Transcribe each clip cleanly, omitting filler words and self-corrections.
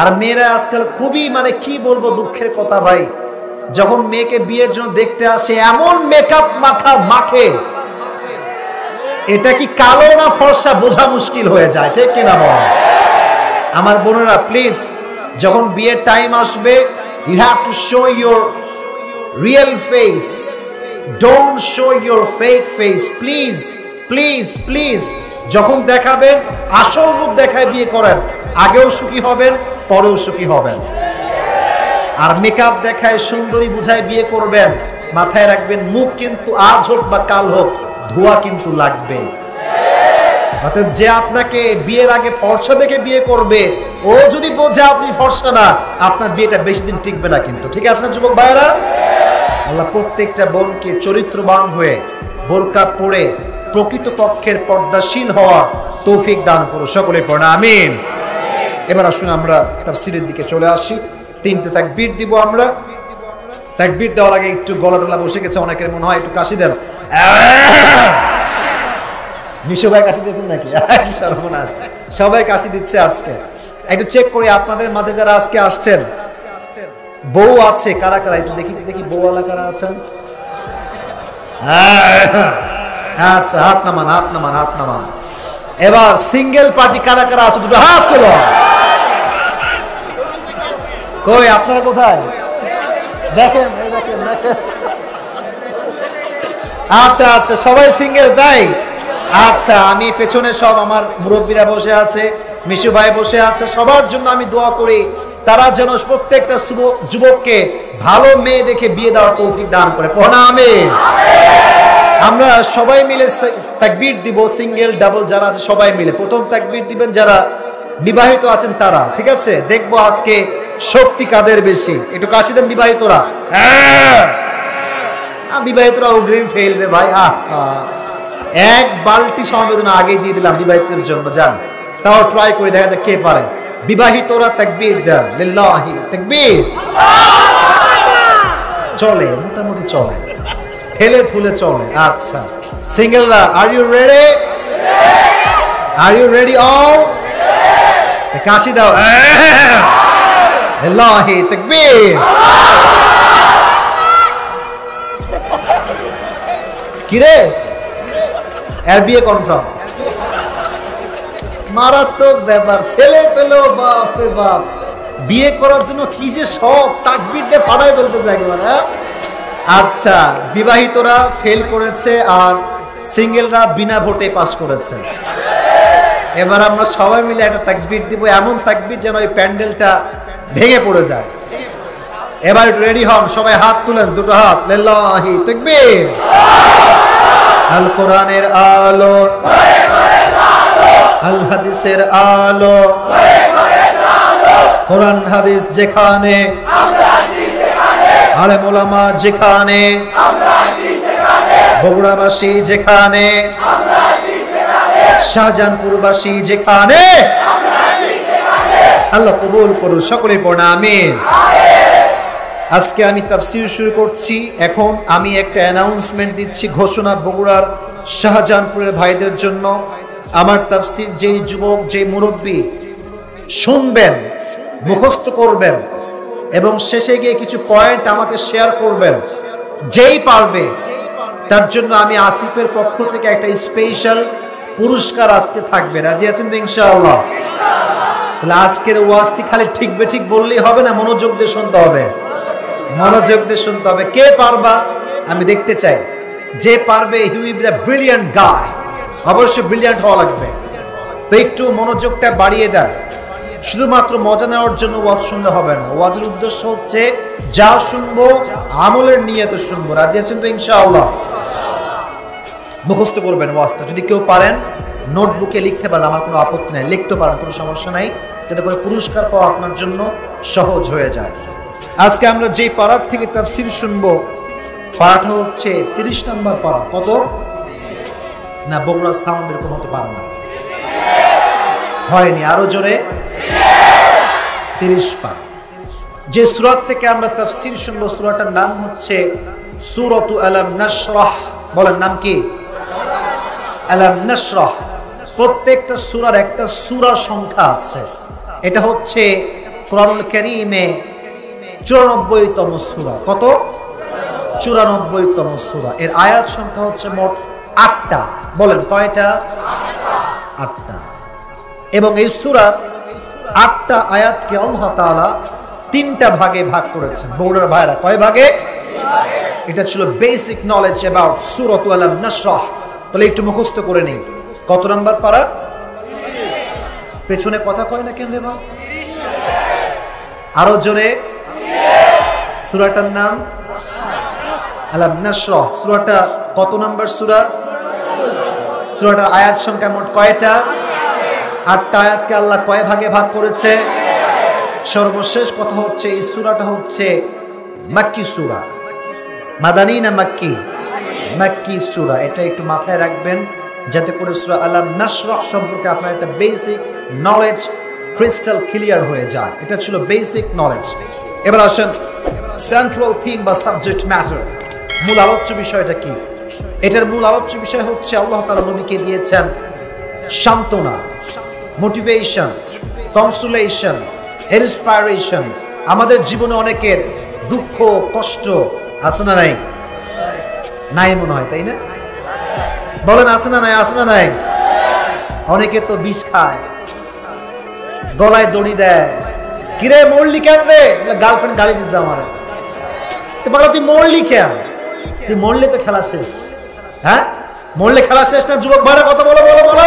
আর মেয়েরা আজকাল খুবই মানে কি বলবো দুঃখের কথা ভাই, যখন মেয়েকে বিয়ের জন্য দেখতে আসে এমন মেকআপ মাখে, এটা কি কালো না ফর্সা বোঝা মুশকিল হয়ে যায়, ঠিক কিনা বল? আমার বোনেরা প্লিজ, যখন বিয়ের টাইম আসবে, you have to show your real face, don't show your fake face, please please please. যখন দেখাবেন আসল রূপ দেখায় বিয়ে করেন, আগেও সুখী হবেন, পরেও সুখী হবেন। আর মেকআপ দেখায় সুন্দরী বুঝায় বিয়ে করবেন, মাথায় রাখবেন মুখ কিন্তু আজ হোক বা কাল হোক ধোয়া কিন্তু লাগবে। অতএব যে আপনাকে বিয়ের আগে ফর্সা দেখে বিয়ে করবে, ও যদি বোঝে আপনি ফর্সা না, আপনার বিয়েটা বেশি দিন টিকবে না কিন্তু। ঠিক আছে যুবক ভাইরা? আল্লাহ প্রত্যেকটা বোনকে চরিত্রবান হয়ে বোরকা পরে প্রকৃত পক্ষের পর্দাশীল হওয়ার তৌফিক দান করো, সকলে পড়ে আমিন। এবার আসুন আমরা তাফসীরের দিকে চলে আসি। 3টে তাকবীর দিব আমরা। তাকবীর দেওয়ার আগে একটু গলা টলা বসে গেছে অনেকের, মনে হয় একটু কাশি দেন। মিশু ভাই কাশি দিচ্ছেন নাকি? সর্বনাশ, সবাই কাশি দিচ্ছে আজকে। একটু চেক করি আপনাদের মাঝে যারা আজকে আসছেন বউ আছে কারা কারা, একটু দেখি দেখি বউওয়ালা কারা আছেন। আচ্ছা, হাত নামান হাত নামান হাত নামান। এবার সিঙ্গেল পার্টি কারা কারা আছে, দুটো হাত তোলো। কই আপনারা কোথায়? দেখেন দেখেন দেখেন। আচ্ছা আচ্ছা, সবাই সিঙ্গেল তাই? আচ্ছা, আমি পেছনে সব আমার মুরব্বীরা বসে আছে, মিশু ভাই বসে আছে, সবার জন্য আমি দোয়া করি তারা যেন প্রত্যেকটা যুবককে ভালো মেয়ে দেখে বিয়ে দেওয়ার তৌফিক দান করে। পড়া আমিন। আমরা সবাই মিলে তাকবীর দিব, সিঙ্গেল ডাবল যারা আছে সবাই মিলে। প্রথম তাকবীর দিবেন যারা বিবাহিত আছেন তারা, ঠিক আছে? দেখবো আজকে শক্তি কাদের বেশি। একটু কাশি দেন বিবাহিতরা। বিবাহিতরা অগ্রিম ফেল রে ভাই। এক বালতি সমবেদনা আগে দিয়ে দিলাম বিবাহিতদের জন্য, যান তাও ট্রাই করে দেখা যাক কে পারে। বিবাহিতরা তাকবীর দেন, লিল্লাহি তাকবীর। চলে, মোটামুটি চলে, ঠেলে ঠুলে চলে। আচ্ছা, সিঙ্গেলরা are you ready? Are you ready all? কাশি দাও, লিল্লাহি তাকবীর। কিরে, এর বিয়ে কনফার্ম? মারাত্মক ব্যাপার, ছেলে পেলো, বাপ রে বাপ। বিয়ে করার জন্য কি যে শখ, তাকবীর দিয়ে ফাড়াই ফেলতেছে একেবারে। আচ্ছা, বিবাহিতরা ফেল করেছে আর সিঙ্গেলরা বিনা ভোটে পাস করেছে। এবার আমরা সবাই মিলে একটা তাকবীর দিব, এমন তাকবীর যেন ওই প্যান্ডেলটা ভেঙে পড়ে যায়। এবার রেডি হন, সবাই হাত তুলেন, দুটো হাত, লিল্লাহি তাকবীর। আল কোরআনের আলো, আল হাদিসের আলো, কোরআন হাদিস যেখানে, আলেম ওলামা যেখানে, বগুড়াবাসী যেখানে, শাহজাহানপুরবাসী যেখানে, আল্লাহ কবুল করুন, সকলে পড়া আমিন। আজকে আমি তাফসীর শুরু করছি। এখন আমি একটা অ্যানাউন্সমেন্ট দিচ্ছি, ঘোষণা বগুড়ার শাহজাহানপুরের ভাইদের জন্য। আমার তাফসীর যেই যুবক, যেই মুরব্বী শুনবেন, মুখস্থ করবেন এবং শেষে গিয়ে কিছু পয়েন্ট আমাকে শেয়ার করবেন, যেই পারবে তার জন্য আমি আসিফের পক্ষ থেকে একটা স্পেশাল পুরস্কার আজকে থাকবে। রাজি আছেন তো ইনশাআল্লাহ? তাহলে আজকের ওয়াজটি খালি ঠিক বেঠিক বললেই হবে না, মনোযোগ দিয়ে শুনতে হবে, মনোযোগ দিয়ে শুনতে হবে। কে পারবা আমি দেখতে চাই, যে পারবে he will be the brilliant guy. অবশ্যই ব্রিলিয়ান্ট হওয়া লাগবে। তো একটু মনোযোগটা বাড়িয়ে দেন। শুধুমাত্র মজা নেওয়ার জন্য ওয়াজ শুনলে হবে না, ওয়াজের উদ্দেশ্য হচ্ছে যা শুনবো আমলের নিয়তে শুনবো। রাজি আছেন তো ইনশাআল্লাহ? মুখস্থ করবেন ওয়াজটা। যদি কেউ পারেন নোটবুকে লিখতে পারেন, আমার কোনো আপত্তি নাই, লিখতে পারেন, কোনো সমস্যা নাই, যাতে করে পুরস্কার পাওয়া আপনার জন্য সহজ হয়ে যায়। আজকে আমরা যে পারার থেকে তাফসীর শুনবো, পারাটা হচ্ছে 30 নম্বর পারা। কত? না, বগুড়ার সাউন্ড এরকম হতে পারে না, হয়নি, আরো জোরে। 30 পারা। যে সূরা থেকে আমরা তাফসীর শুনবো, সূরাটার নাম হচ্ছে সূরাতু আলাম নাশরাহ। বলেন নাম কি? আলাম নাশরাহ। প্রত্যেকটা সূরার একটা সূরা সংখ্যা আছে। এটা হচ্ছে কোরআনুল কারীমে 94তম সূরা। কত? 94তম সূরা। এর আয়াত সংখ্যা হচ্ছে মোট 8টা। বলেন কয়টা? 8টা। এবং এই সূরার 8টা আয়াতকে আল্লাহ তাআলা 3টা ভাগে ভাগ করেছেন। বৌড়ার ভাইরা, কয় ভাগে? এটা ছিল বেসিক নলেজ অ্যাবাউট সূরাত আলাম নাশরাহ। তাহলে একটু মুখস্থ করে নেই। কত নাম্বার পারা? পেছনে কথা কয় না কেন রে বাবা? আরো জোরে। সূরাটার নাম আলাম নাশরাহ। সূরাটা কত নাম্বার সূরা? সূরাটার আয়াত সংখ্যা মোট কয়টা? 8টা আয়াতকে আল্লাহ কয় ভাগে ভাগ করেছে? সর্বশেষ কথা হচ্ছে এই সূরাটা হচ্ছে মাক্কি সূরা। মাদানী না মাক্কি? মাক্কি সূরা। এটা একটু মাথায় রাখবেন যাতে করে সূরা আলাম নাশরাহ সম্পর্কে আপনার একটা বেসিক নলেজ ক্রিস্টাল ক্লিয়ার হয়ে যায়। এটা ছিল বেসিক নলেজ। এবার আসেন সেন্ট্রাল থিম বা সাবজেক্ট ম্যাটার, মূল আলোচ্য বিষয়টা কি? এটার মূল আলোচ্য বিষয় হচ্ছে আল্লাহ তাআলা নবীকে দিয়েছেন সান্ত্বনা, মোটিভেশন, কনসোলেশন, ইন্সপিরেশন। আমাদের জীবনে অনেকের দুঃখ কষ্ট আছে না নাই? নাই মনে হয়, তাই না? বলেন আছে না নাই? আছে না নাই? অনেকে তো বিষ খায়, গলায় দড়ি দেয়। কিরে মরলি কেন রে? গার্লফ্রেন্ড গালি দিচ্ছে আমার। তুই মরলি কেন? তুই মরলে তো খেলা শেষ। হ্যাঁ, মরলে খেলা শেষ না? যুবক ভাইরা কথা বলো বলো বলো।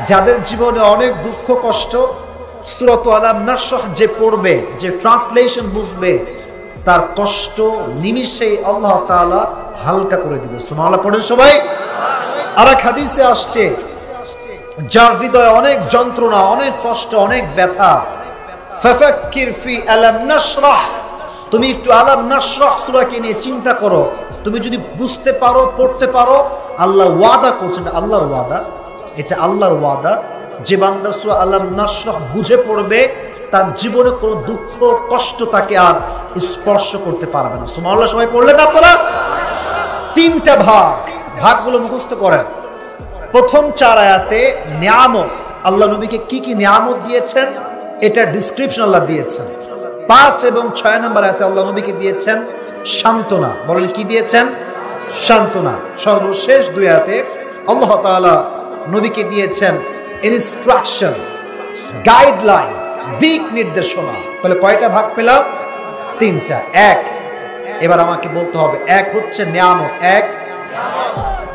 যাদের জীবনে অনেক দুঃখ কষ্ট, সূরাত আলাম নাশরাহ যে পড়বে, যে ট্রান্সলেশন বুঝবে, তার কষ্ট নিমিষেই আল্লাহ তাআলা হালকা করে দিবে। সুবহানাল্লাহ পড়েন সবাই। আর এক হাদিসে আসছে, যার হৃদয়ে অনেক যন্ত্রণা, অনেক কষ্ট, অনেক ব্যথা, ফাফাক্কির ফি আলাম নাশরাহ, তুমি একটু আলাম নাশরাহ সূরাকে নিয়ে চিন্তা করো। তুমি যদি বুঝতে পারো, পড়তে পারো, আল্লাহ ওয়াদা করছেন, আল্লাহর ওয়াদা, এটা আল্লাহর ওয়াদা, যে বান্দা সূরা আলাম নাশরাহ বুঝে পড়বে তার জীবনে কোনো দুঃখ কষ্ট তাকে আর স্পর্শ করতে পারবে না। সুবহানাল্লাহ সবাই পড়লেন আপনারা? 3টা ভাগ, ভাগগুলো মুখস্থ করেন। প্রথম 4 আয়াতে নিয়ামত, আল্লাহ নবীকে কি কি নিয়ামত দিয়েছেন এটা ডেসক্রিপশন আল্লাহ দিয়েছেন। 5 এবং 6 নম্বর আয়াতে আল্লাহ নবীকে দিয়েছেন সান্ত্বনা। বলেন কি দিয়েছেন? সান্ত্বনা। সর্বশেষ 2 আয়াতে আল্লাহ তাআলা নবীকে দিয়েছেন ইনস্ট্রাকশন, গাইডলাইন, দিক নির্দেশনা। তাহলে কয়টা ভাগ পেলাম? 3টা। 1, এবার আমাকে বলতে হবে 1 হচ্ছে নিয়ামত, 1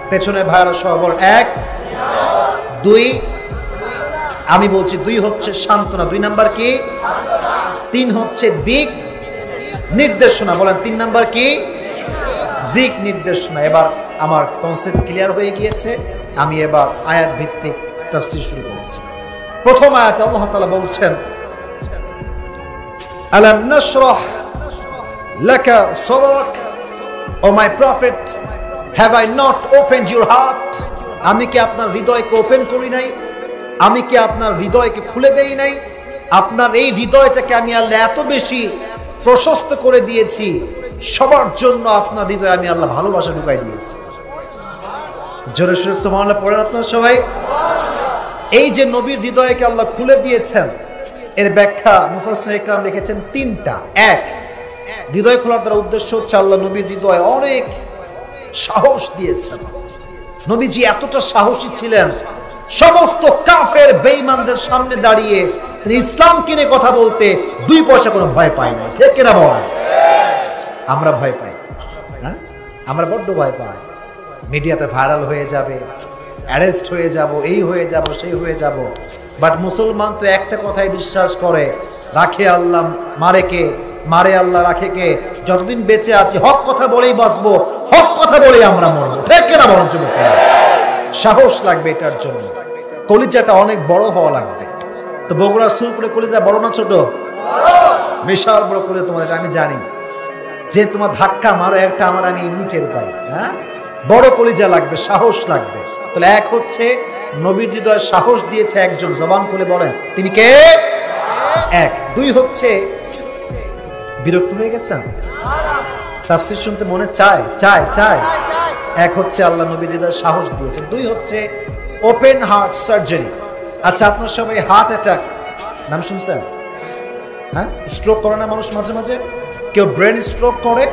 পেছনে ভাইরা সহ বল 1, 2 আমি বলছি 2 হচ্ছে সান্ত্বনা, 2 নাম্বার কি? 3 হচ্ছে দিক নির্দেশনা। বলেন 3 নাম্বার কি? দিক নির্দেশনা। এবার আমার কনসেপ্ট ক্লিয়ার হয়ে গিয়েছে। আমি এবার আয়াত ভিত্তিক তাফসীর শুরু করছি। প্রথম আয়াতে আল্লাহ তাআলা বলছেন, আলাম নাশরাহ লাকা সাদরাক, O my prophet, have I not opened your heart? আমি কি আপনার হৃদয়কে ওপেন করি নাই? আমি কি আপনার হৃদয়কে খুলে দেই নাই? আপনার এই হৃদয়টাকে আমি আল্লাহ এত বেশি প্রশস্ত করে দিয়েছি, সবার জন্য আপনার হৃদয়ে আমি আল্লাহ ভালোবাসা ঢুকাই দিয়েছি। জোরে সোরে সুবহানাল্লাহ পড়েন আপনারা সবাই। এই যে নবীর হৃদয়কে আল্লাহ খুলে দিয়েছেন, এর ব্যাখ্যা মুফাসসির ইকরাম লিখেছেন 3টা। 1, হৃদয় খোলার দ্বারা উদ্দেশ্য হচ্ছে আল্লাহ নবীর হৃদয়ে অনেক সাহস দিয়েছেন। নবীজি এতটা সাহসী ছিলেন, সমস্ত কাফের বেঈমানদের সামনে দাঁড়িয়ে তিনি ইসলাম কিনে কথা বলতে 2 পয়সা কোনো ভয় পায় না। ঠিক কিনা বলেন? আমরা ভয় পাই, হ্যাঁ, আমরা বড্ড ভয় পাই। মিডিয়াতে ভাইরাল হয়ে যাবে, অ্যারেস্ট হয়ে যাব, এই হয়ে যাব, সেই হয়ে যাব। বাট মুসলমান তো একটা কথাই বিশ্বাস করে, রাখে আল্লাহ মারে কে, মারে আল্লাহ রাখে কে। যতদিন বেঁচে আছি হক কথা বলেই বাঁচবো, হক কথা বলেই আমরা মরবো। ঠিক কিনা বলেন যুবকেরা? সাহস লাগবে এটার জন্য, কলিজাটা অনেক বড় হওয়া লাগবে। তো বগুড়া সুরপুরে কলিজা বড় না ছোট? বিশাল বড় করে তোমাদের আমি জানি, যে তোমার ধাক্কা মারো একটা আমার আমি ইমিটের পাই। হ্যাঁ, বড় কলিজা লাগবে, সাহস লাগবে। তাহলে 1 হচ্ছে নবীর হৃদয়ে সাহস দিয়েছে একজন, জবান খুলে বলেন তিনি কে? 1। 2 হচ্ছে, বিরক্ত হয়ে গেছেন? তাফসীর শুনতে মনে চায়? 1 হচ্ছে আল্লাহ নবীর হৃদয়ে সাহস দিয়েছেন। 2 হচ্ছে ওপেন হার্ট সার্জারি। আচ্ছা, আপনার সবাই হার্ট অ্যাটাক নাম শুনছেন? হ্যাঁ, স্ট্রোক করে না মানুষ মাঝে মাঝে? কেউ ব্রেন স্ট্রোক করে,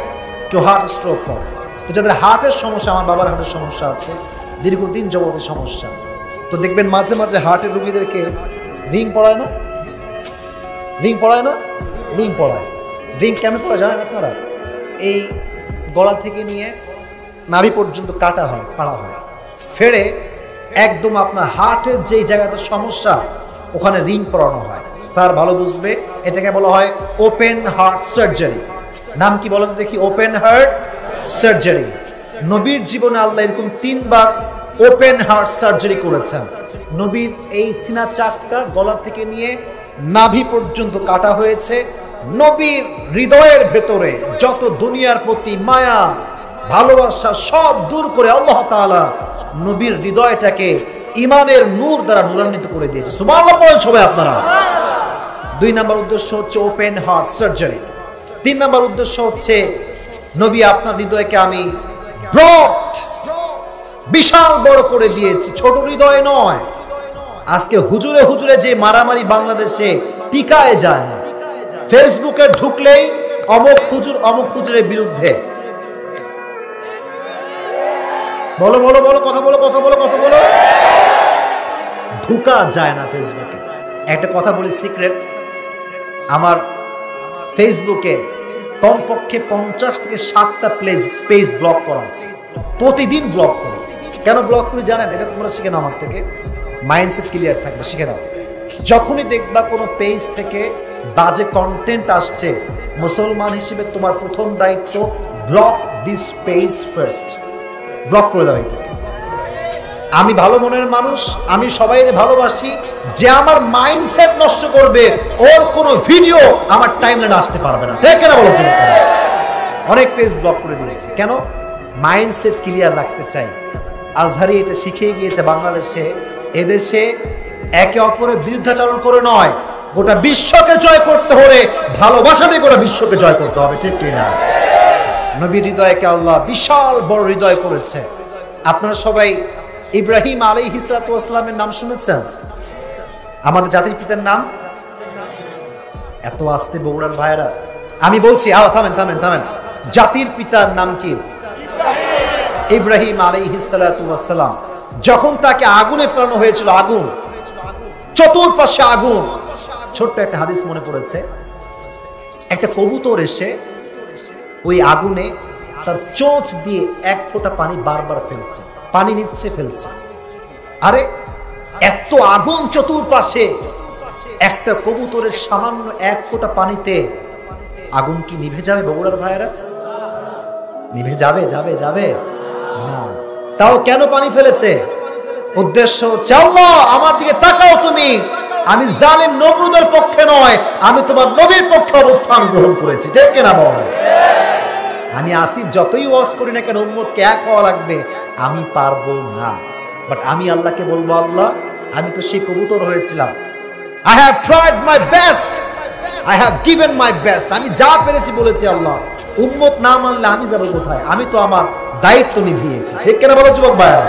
কেউ হার্ট স্ট্রোক করে। তো যাদের হার্টের সমস্যা, আমার বাবার হার্টের সমস্যা আছে, দীর্ঘদিন যাবতীয় সমস্যা, তো দেখবেন মাঝে মাঝে হার্টের রোগীদেরকে রিং পড়ায় না, রিং পড়ায় না, রিং পড়ায়। রিং কেমন পড়ায় জানেন আপনারা? এই গলা থেকে নিয়ে নাভি পর্যন্ত কাটা হয়, ফাড়া হয়, ফেড়ে একদম আপনার হার্টের যেই জায়গাতে সমস্যা ওখানে রিং পরানো হয়। স্যার ভালো বুঝবে, এটাকে বলা হয় ওপেন হার্ট সার্জারি। নাম কি বলেন দেখি? Open heart surgery. নবীর জীবনে আল্লাহ এরকম 3 বার ওপেন হার্ট সার্জারি করেছেন। নবীর এই সিনা চাকটা গলা থেকে নিয়ে নাভি পর্যন্ত কাটা হয়েছে। নবীর হৃদয়ের ভেতরে যত দুনিয়ার প্রতি মায়া ভালোবাসা সব দূর করে আল্লাহ তাআলা নবীর হৃদয়টাকে ইমানের নূর দ্বারা নূরান্বিত করে দিয়েছে। সুবহানাল্লাহ বলেন সবাই আপনারা। 2 নম্বর উদ্দেশ্য হচ্ছে ওপেন হার্ট সার্জারি। 3 নম্বর উদ্দেশ্য হচ্ছে নবী আপনার হৃদয়কে আমি ব্রড, বিশাল বড় করে দিয়েছি, ছোট হৃদয় নয়। আজকে হুজুরে হুজুরে যে মারামারি বাংলাদেশে টিকায় যায় না। ফেসবুকে ঢুকলেই অমুক হুজুর অমুক হুজুরের বিরুদ্ধে, বলো বলো বলো, কথা বলো কথা বলো কথা বলো, ঢুকা যায় না ফেসবুকে। একটা কথা বলি সিক্রেট, আমার ফেসবুকে কমপক্ষে 50 থেকে 60টা পেজ ব্লক করা আছে। প্রতিদিন ব্লক করি। কেন ব্লক করি জানেন? এটা তোমরা শিখে নাও আমার থেকে, মাইন্ডসেট ক্লিয়ার থাকবে, শিখে নাও। যখনই দেখবা কোনো পেজ থেকে বাজে কন্টেন্ট আসছে, মুসলমান হিসেবে তোমার প্রথম দায়িত্ব block this page first. Block করে দাও এটাকে। আমি ভালো মনের মানুষ, আমি সবাইকে ভালোবাসি। যে আমার মাইন্ডসেট নষ্ট করবে ওর কোনো ভিডিও আমার টাইমলাইনে আসতে পারবে না, ঠিক না বলো? অনেক পেজ ব্লক করে দিয়েছি। কেন? মাইন্ডসেট ক্লিয়ার রাখতে চাই। আজহারি এটা শিখিয়ে গিয়েছে বাংলাদেশে, এদেশে একে অপরের বিরুদ্ধাচরণ করে নয়, গোটা বিশ্বকে জয় করতে হলে ভালোবাসা দিয়ে গোটা বিশ্বকে জয় করতে হবে, ঠিক কিনা? নবীর হৃদয়কে আল্লাহ বিশাল বড় হৃদয় করেছে। আপনারা সবাই ইব্রাহিম আলাইহিস সালাতু ওয়াস সালামের নাম শুনেছেন? আমাদের জাতির পিতার নাম? এত আস্তে বগুড়ার ভাইরা, আমি বলছি থামেন থামেন থামেন। জাতির পিতার নাম কি? ইব্রাহিম আলাইহিস সালাতু ওয়াস সালাম। যখন তাকে আগুনে ফেলানো হয়েছিল, আগুন, চতুর্পাশে আগুন, ছোট্ট একটা হাদিস মনে পড়েছে। একটা কবুতর এসে ওই আগুনে তার চোঁচ দিয়ে 1 ফোঁটা পানি বারবার ফেলছে, পানি নিচ্ছে ফেলছে। আরে এত আগুন চতুর্পাশে, একটা কবুতরের সামান্য 1 ফোঁটা পানিতে আগুন কি নিভে যাবে বগুড়ার ভাইয়েরা? নিভে যাবে? যাবে যাবে না। তাও কেন পানি ফেলেছে? উদ্দেশ্য হচ্ছে আল্লাহ আমার দিকে তাকাও তুমি, আমি জালিম নমরুদের পক্ষে নয়, আমি তোমার নবীর পক্ষে অবস্থান গ্রহণ করেছি, ঠিক কিনা বল? আমি আসিফ যতই ওয়াজ করি না কেন উম্মতকে এক হওয়া লাগবে, আমি পারবো না। বাট আমি আল্লাহকে বলবো, আল্লাহ আমি তো সেই কবুতর হয়েছিলাম, I have tried my best, I have given my best, আমি যা পেরেছি বলেছি। আল্লাহ উম্মত না মানলে আমি যাবো কোথায়? আমি তো আমার দায়িত্ব নিভিয়েছি, ঠিক কিনা বলো যুবক ভাইরা?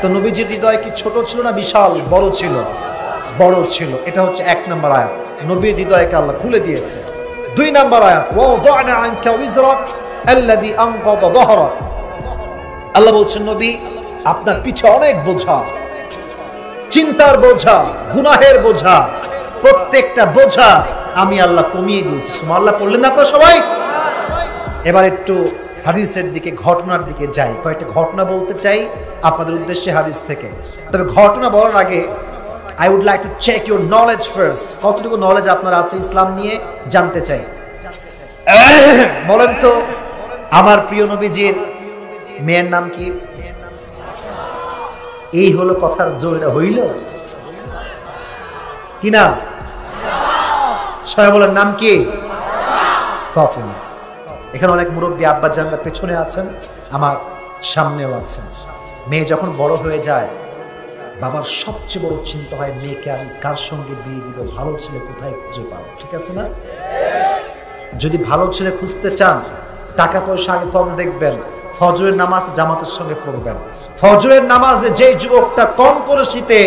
তো নবীজির হৃদয় কি ছোট ছিল না বিশাল বড় ছিল? বড় ছিল। এটা হচ্ছে 1 নম্বর আয়াত, নবীর হৃদয়কে আল্লাহ খুলে দিয়েছে। 2 নম্বর আয়াত, ওয়াদানা আনকা উযরাক আল্লাযী আনকাযা যহরাক। আল্লাহ বলছেন নবী আপনার পিঠে অনেক বোঝা, চিন্তার বোঝা, গুনাহের বোঝা, প্রত্যেকটা বোঝা আমি আল্লাহ কমিয়ে দিয়েছি। সুবহানাল্লাহ পড়লেন না আপনারা সবাই? এবার একটু হাদিসের দিকে, ঘটনার দিকে যাই। কয়েকটা ঘটনা বলতে চাই আপনাদের উদ্দেশ্যে হাদিস থেকে। তবে ঘটনা বলার আগে I would like to check your knowledge first. কতটুকু নলেজ আপনার আছে ইসলাম নিয়ে জানতে চাই। বলেন তো আমার প্রিয় নবীজির মেয়ের নাম কি? এই হলো কথার জোরটা, হইল কি নাম? সবাই বলেন নাম কি? ফাতিমা। এখানে অনেক মুরব্বী আব্বা জানরা পেছনে আছেন, আমার সামনেও আছেন। মেয়ে যখন বড় হয়ে যায়, বাবার সবচেয়ে বড় চিন্তা হয় মেয়েকে আমি কার সঙ্গে বিয়ে দিব, ভালো ছেলে কোথায় খুঁজে পাবো, ঠিক আছে না? যদি ভালো ছেলে খুঁজতে চান, টাকা পয়সা আগে কম দেখবেন, ফজরের নামাজ জামাতের সঙ্গে পড়বেন। ফজরের নামাজে যে যুবকটা কম করে শীতে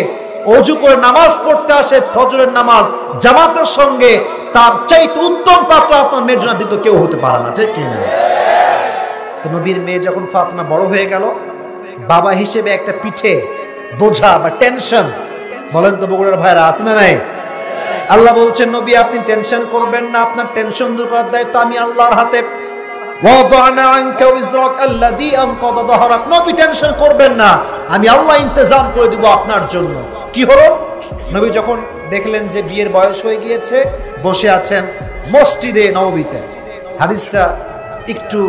অজু করে নামাজ পড়তে আসে, ফজরের নামাজ জামাতের সঙ্গে তার চাইতে উত্তম পাত্র আপনার মেয়ের জন্য দ্বিতীয় কেউ হতে পারে না, ঠিক কিনা? তো নবীর মেয়ে যখন ফাতেমা বড় হয়ে গেল, বাবা হিসেবে একটা পিঠে বোঝা বা টেনশন, বলেন তো বগুড়ার ভাইরা আছে না নাই? আল্লাহ বলছেন নবী আপনি টেনশন করবেন না, আপনার টেনশন দূর করার দায়িত্ব আমি আল্লাহর হাতে। ওয়াদানা আনকা উযরাক আল্লাযী আনকাযা যাহরাক, নবী টেনশন করবেন না, আমি আল্লাহ ইন্তজাম করে দেব আপনার জন্য। কি হলো? নবী যখন দেখলেন যে বিয়ের বয়স হয়ে গিয়েছে, বসে আছেন মসজিদে নববীতে। হাদিসটা একটু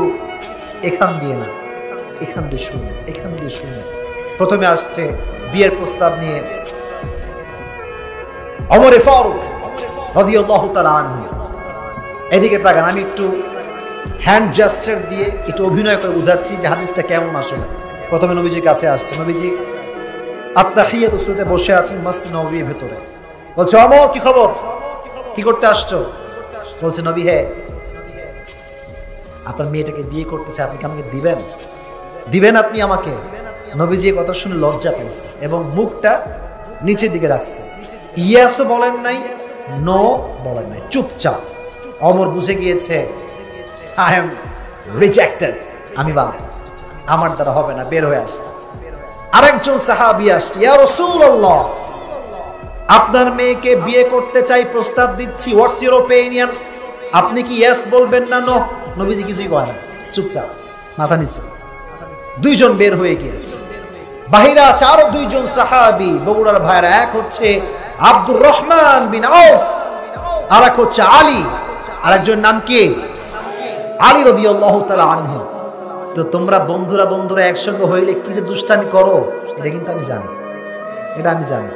এখান দিয়ে না, এখান দিয়ে শুনুন, এখান দিয়ে শুনুন। প্রথমে আসছে বিয়ের প্রস্তাব নিয়ে ওমর ফারুক রাদিয়াল্লাহু তাআলা আনহু। এদিকে তাকান, আমি একটু হ্যান্ড জেস্টার দিয়ে একটু অভিনয় করে বুঝাচ্ছি যে হাদিসটা কেমন আসলে। প্রথমে নবীজির কাছে আসছে, নবীজি আত্তাহিয়াতু সুরতে বসে আছেন মসজিদ নববীর ভেতরে। বলছে ওমর কি খবর, কি করতে আসছো? বলছে নবী হে, আপনার মেয়েটাকে বিয়ে করতে চাই, আপনি কি আমাকে দিবেন? দিবেন আপনি আমাকে? নবীজি কথা শুনে লজ্জা পেয়েছে এবং মুখটা নিচের দিকে রাখছে। ইয়াসও বলেন নাই, নো বলেন নাই, চুপচাপ। ওমর বুঝে গিয়েছে আই এম রিজেক্টেড, আমি বাদ, আমার দ্বারা হবে না, বের হয়ে আসছে। আরেকজন সাহাবী আসছে, ইয়া রাসূলুল্লাহ আপনার মেয়েকে বিয়ে করতে চাই, প্রস্তাব দিচ্ছি, হোয়াটস ইউর ওপিনিয়ন? আপনি কি ইয়েস বলবেন না নো? নবীজি কিছুই কয় না, চুপচাপ মাথা নিচে। দুইজন বের হয়ে গিয়েছে, বাহিরে আছে আরো দুইজন সাহাবী বগুড়ার ভাইরা। এক হচ্ছে আব্দুর রহমান বিন আউফ, আর এক হচ্ছে আলী, আরেকজন নাম কি? আলী রাদিয়াল্লাহু তাআলা আনহু। তো তোমরা বন্ধুরা বন্ধুরা একসঙ্গে হইলে কি যে দুষ্টামি করো, এটা কিন্তু আমি জানি, এটা আমি জানি।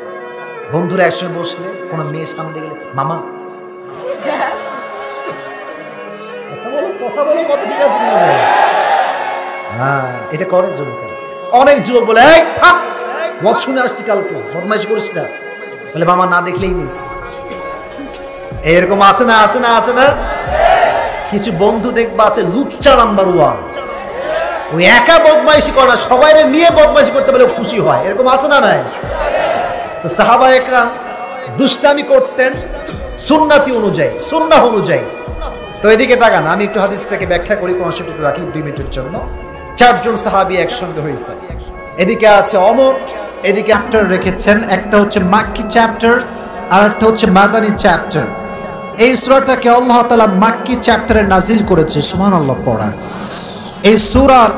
বন্ধুরা একসঙ্গে বসলে কোনো মেয়ে সামনে গেলে মামা কথা বলো কত, ঠিক আছে কিনা? হ্যাঁ, এটা করে যুবক। অনেক যুবক বলে এই থাক, মদ শুনে আসছি কালকে, বদমাইশি করিস না, বলে মামা না দেখলেই মিস। এরকম আছে না, আছে না, আছে না? কিছু বন্ধু দেখবা আছে লুচ্চা নাম্বার 1, ওই একা বদমাইশি করে না, সবাই নিয়ে বদমাইশি করতে পারলে খুশি হয়, এরকম আছে না নাই? তো সাহাবা একরাম দুষ্টামি করতেন সুন্নতি অনুযায়ী, সুন্নাহ অনুযায়ী। তো এদিকে তাকান, আমি একটু হাদিসটাকে ব্যাখ্যা করি, কনসেপ্ট একটু রাখি 2 মিনিটের জন্য। 4 জন সাহাবী একসঙ্গে হয়েছে, এদিকে আছে ওমর, এদিকে চ্যাপ্টার রেখেছেন, একটা হচ্ছে মাক্কি চ্যাপ্টার আর একটা হচ্ছে মাদানী চ্যাপ্টার। এই সূরাটাকে আল্লাহ তাআলা মাক্কি চ্যাপ্টারে নাজিল করেছে, সুবহানাল্লাহ পড়া। এই সূরার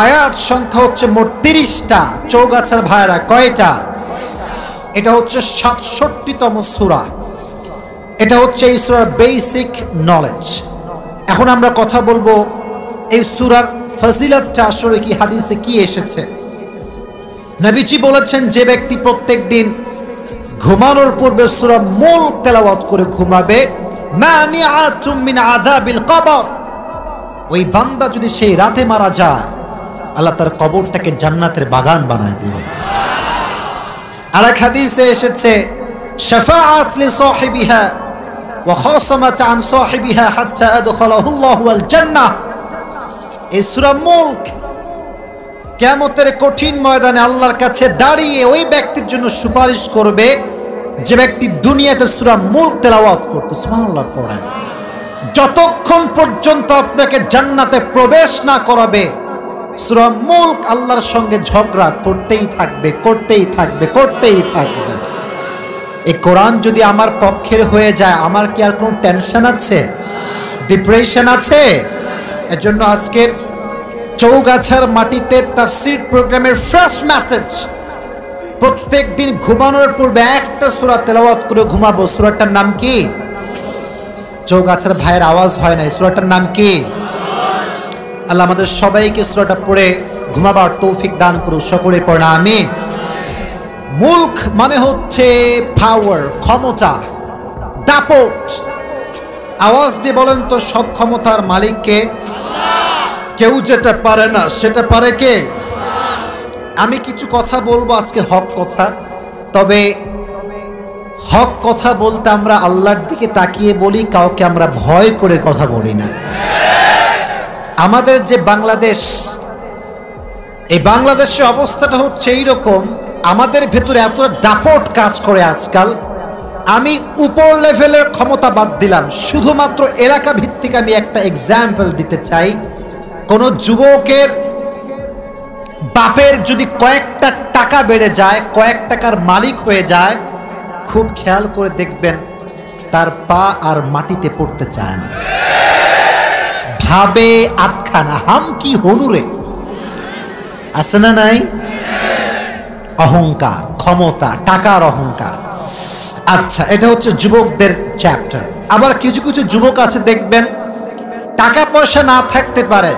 আয়াত সংখ্যা হচ্ছে মোট 30টা। চৌগাছার ভাইরা কয়টা? এটা হচ্ছে 67তম সূরা। এটা হচ্ছে এই সূরার বেসিক নলেজ। এখন আমরা কথা বলবো এই সূরার ফজিলতটা আসলে কি হাদিসে কি এসেছে। নবীজি বলেছেন যে ব্যক্তি প্রত্যেকদিন ঘুমানোর পূর্বে সূরা মুলক তেলাওয়াত করে ঘুমাবে, মানিআতুম মিন আযাবিল কবর, ওই বান্দা যদি সেই রাতে মারা যায়, আল্লাহ তার কবরটাকে জান্নাতের বাগান বানায় দিবেন। আরেক হাদিসে এসেছে শাফাআত লি সাহিবিহা ওয়া খাসামাত আন সাহিবিহা হাত্তা আদখালাহু আল্লাহু আল জান্নাহ। এই সূরা মুলক কিয়ামতের কঠিন ময়দানে আল্লাহর কাছে দাঁড়িয়ে ওই ব্যক্তির জন্য সুপারিশ করবে যে ব্যক্তি দুনিয়াতে সূরা মুলক তেলাওয়াত করত, সুবহানাল্লাহ পড়েন। যতক্ষণ পর্যন্ত আপনাকে জান্নাতে প্রবেশ না করাবে, সূরা মুলক আল্লাহর সঙ্গে ঝগড়া করতেই থাকবে, করতেই থাকবে, করতেই থাকবে। এই কোরআন যদি আমার পক্ষের হয়ে যায়, আমার কি আর কোনো টেনশন আছে, ডিপ্রেশন আছে? এজন্য আজকের চৌগাছার মাটিতে তাফসীর প্রোগ্রামের ফার্স্ট মেসেজ, প্রত্যেক দিন ঘুমানোর পূর্বে একটা সূরা তেলাওয়াত করে ঘুমাবো। সূরাটার নাম কি? চৌগাছার ভাইয়ের আওয়াজ হয় না, সূরাটার নাম কি? আল্লাহ আমাদের সবাইকে সূরাটা পড়ে ঘুমাবার তৌফিক দান করুন, সকলে পড়ে আমিন। মুলক মানে হচ্ছে পাওয়ার, ক্ষমতা, দাপট। আওয়াজ দিয়ে বলেন তো সব ক্ষমতার মালিক কে? কেউ যেটা পারে না সেটা পারে কে? আমি কিছু কথা বলবো আজকে, হক কথা। তবে হক কথা বলতে আমরা আল্লাহর দিকে তাকিয়ে বলি, কাউকে আমরা ভয় করে কথা বলি না। আমাদের যে বাংলাদেশ, এই বাংলাদেশের অবস্থাটা হচ্ছে এইরকম, আমাদের ভেতরে এত দাপট কাজ করে আজকাল, আমি উপর লেভেলের ক্ষমতা বাদ দিলাম, শুধুমাত্র এলাকা ভিত্তিক আমি একটা এক্সাম্পল দিতে চাই। কোন যুবকের বাপের যদি কয়েকটা টাকা বেড়ে যায়, কয়েক টাকার মালিক হয়ে যায়, খুব খেয়াল করে দেখবেন তার পা আর মাটিতে পড়তে চায় না, ভাবে আটখানা হাম কি হনুরে, আছে না নাই? অহংকার, ক্ষমতা, টাকার অহংকার। আচ্ছা, এটা হচ্ছে যুবকদের চ্যাপ্টার। আবার কিছু কিছু যুবক আছে দেখবেন টাকা পয়সা না থাকতে পারে